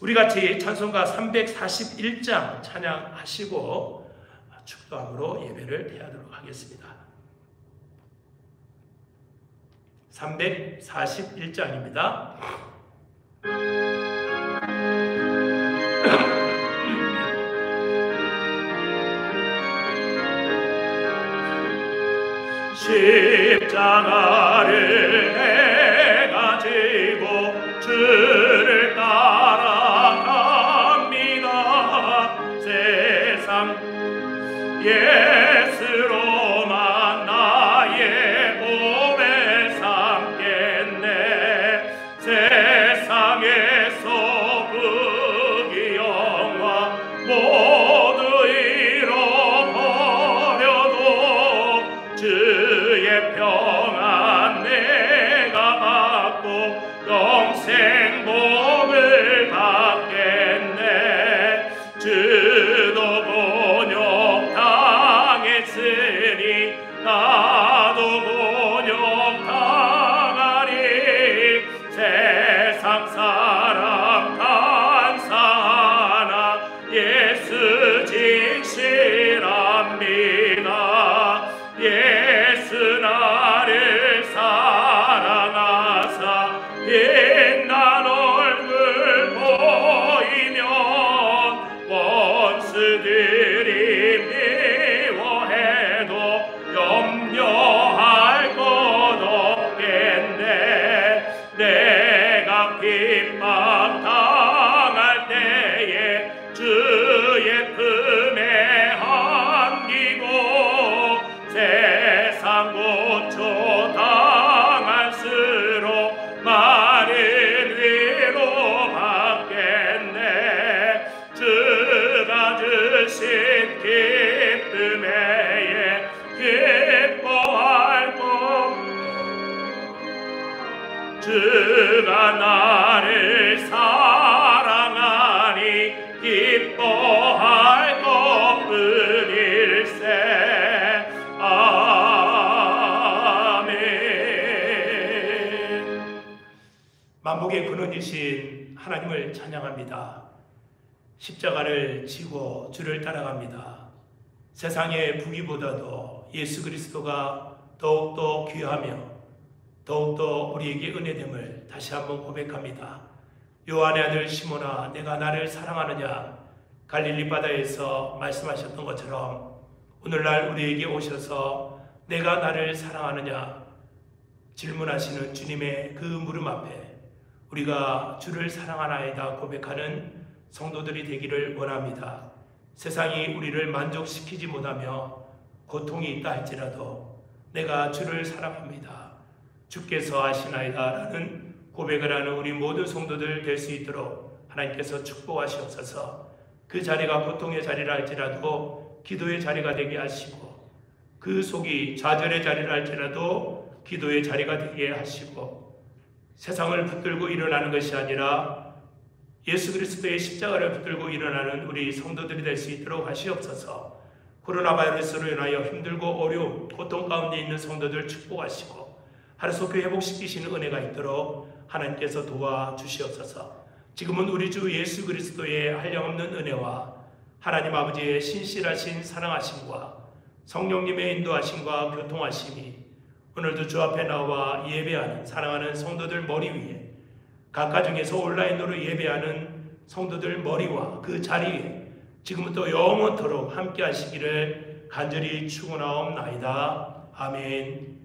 우리 같이 찬송가 341장 찬양하시고 축도함으로 예배를 드리도록 하겠습니다. 341장입니다. 십자가를 내가 지고 주를 따라갑니다. 세상 예수로만 나의 몸에 삼겠네. 세상에서 부귀영화 모두 잃어버려도 주의 평안 내가 받고 영생 복을 받겠네. 주도 곤욕 당했으니 나도 곤욕 당하리. 세상 사람 간사하나 예수 진실합니다. 예수 나를 사랑하사 빛난 얼굴 보이면 원수들이 미워해도 염려할 것 없겠네. 내가 핍박 당할 때에 주의 품에 안기고 세상 고초 당할수록 많은 위로 받겠네. 주가 주신 기쁨에 기뻐할 것. 주가 나를 사랑하니 기뻐할 것뿐일세. 아멘. 만복의 근원이신 하나님을 찬양합니다. 십자가를 지고 주를 따라갑니다. 세상의 부귀보다도 예수 그리스도가 더욱더 귀하며 더욱더 우리에게 은혜됨을 다시 한번 고백합니다. 요한의 아들 시몬아, 내가 나를 사랑하느냐? 갈릴리 바다에서 말씀하셨던 것처럼 오늘날 우리에게 오셔서 내가 나를 사랑하느냐 질문하시는 주님의 그 물음 앞에 우리가 주를 사랑하나이다 고백하는 성도들이 되기를 원합니다. 세상이 우리를 만족시키지 못하며 고통이 있다 할지라도 내가 주를 사랑합니다. 주께서 아시나이다 라는 고백을 하는 우리 모든 성도들 될 수 있도록 하나님께서 축복하시옵소서. 그 자리가 고통의 자리라 할지라도 기도의 자리가 되게 하시고 그 속이 좌절의 자리라 할지라도 기도의 자리가 되게 하시고 세상을 붙들고 일어나는 것이 아니라 예수 그리스도의 십자가를 붙들고 일어나는 우리 성도들이 될 수 있도록 하시옵소서. 코로나 바이러스로 인하여 힘들고 어려움, 고통 가운데 있는 성도들 축복하시고 하루속히 회복시키시는 은혜가 있도록 하나님께서 도와주시옵소서. 지금은 우리 주 예수 그리스도의 한량없는 은혜와 하나님 아버지의 신실하신 사랑하심과 성령님의 인도하심과 교통하심이 오늘도 주 앞에 나와 예배하는 사랑하는 성도들 머리 위에 각 가정에서 온라인으로 예배하는 성도들 머리와 그 자리에 지금부터 영원토록 함께 하시기를 간절히 축원하옵나이다. 아멘.